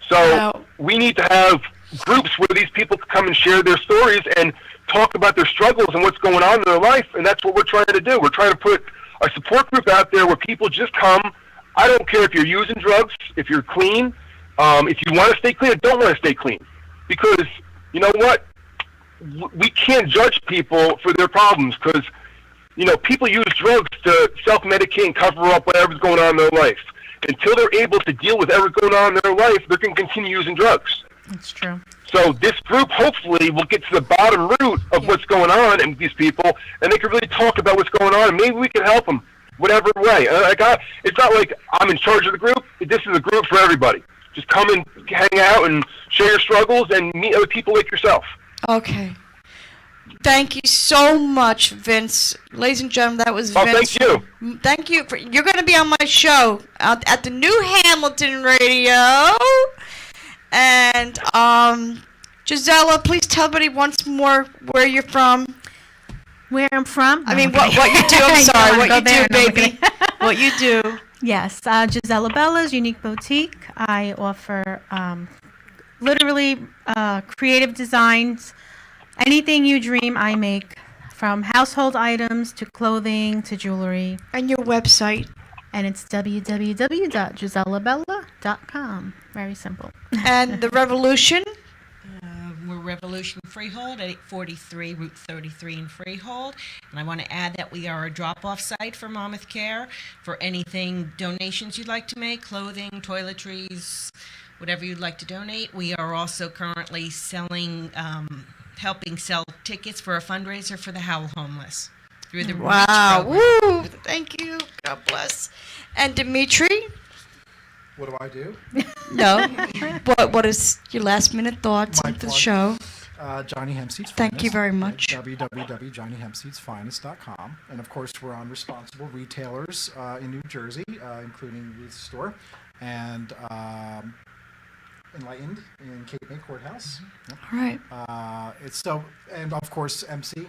So Wow. we need to have groups where these people can come and share their stories and talk about their struggles and what's going on in their life, and that's what we're trying to do. We're trying to put a support group out there where people just come. I don't care if you're using drugs, if you're clean, if you want to stay clean or don't want to stay clean. Because, you know what? We can't judge people for their problems because, people use drugs to self-medicate and cover up whatever's going on in their life. Until they're able to deal with whatever's going on in their life, they're going to continue using drugs. That's true. So this group hopefully will get to the bottom root of what's going on in these people, and they can really talk about what's going on, and maybe we can help them whatever way. It's not like I'm in charge of the group. This is a group for everybody. Just come and hang out and share your struggles and meet other people like yourself. Okay. Thank you so much, Vince. Ladies and gentlemen, that was Oh, Vince. thank you. Thank you. You're going to be on my show at the New Hamilton Radio. And Gisela, please tell everybody once more where you're from. Where I'm from? I mean, No, what you do. I'm You sorry. don't What wanna you go there. do, No, I'm baby. kidding. What you do. Yes, Gisela Bella's Unique Boutique. I offer literally creative designs. Anything you dream, I make, from household items to clothing to jewelry. And your website. And it's www.giselabella.com. Very simple. And the Revolution. We're Revolution Freehold at 843 Route 33 in Freehold. And I want to add that we are a drop-off site for Monmouth Care for anything donations you'd like to make, clothing, toiletries, whatever you'd like to donate. We are also currently selling, helping sell tickets for a fundraiser for the Howell Homeless through the Wow. REACH program. Woo. Thank you. God bless. And Dimitri. What do I do? No. What is your last minute thoughts My of the plug. show? Johnny Hempseed's Thank Finest. you very much. www.johnnyhempseedsfinest.com. And of course, we're on responsible retailers in New Jersey, including Ruth's Store and Enlightened in Cape May Courthouse. Yep. All right. And of course, MC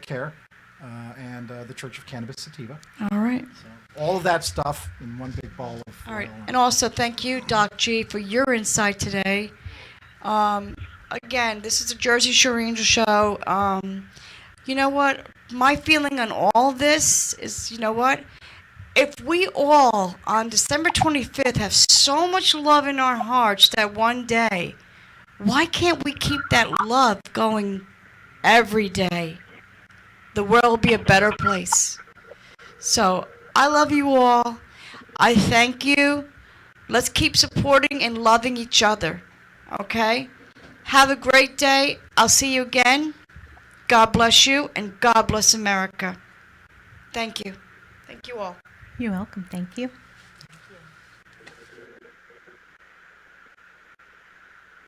Care and the Church of Cannabis Sativa. All right. So all of that stuff in one big ball of. All right. And also thank you, Doc G, for your insight today. Again, this is the Jersey Shore Angel Show. You know what? My feeling on all this is, you know what? If we all, on December 25th, have so much love in our hearts that one day, why can't we keep that love going every day? The world will be a better place. So, I love you all. I thank you. Let's keep supporting and loving each other. Okay? Have a great day. I'll see you again. God bless you, and God bless America. Thank you. Thank you all. You're welcome. Thank you.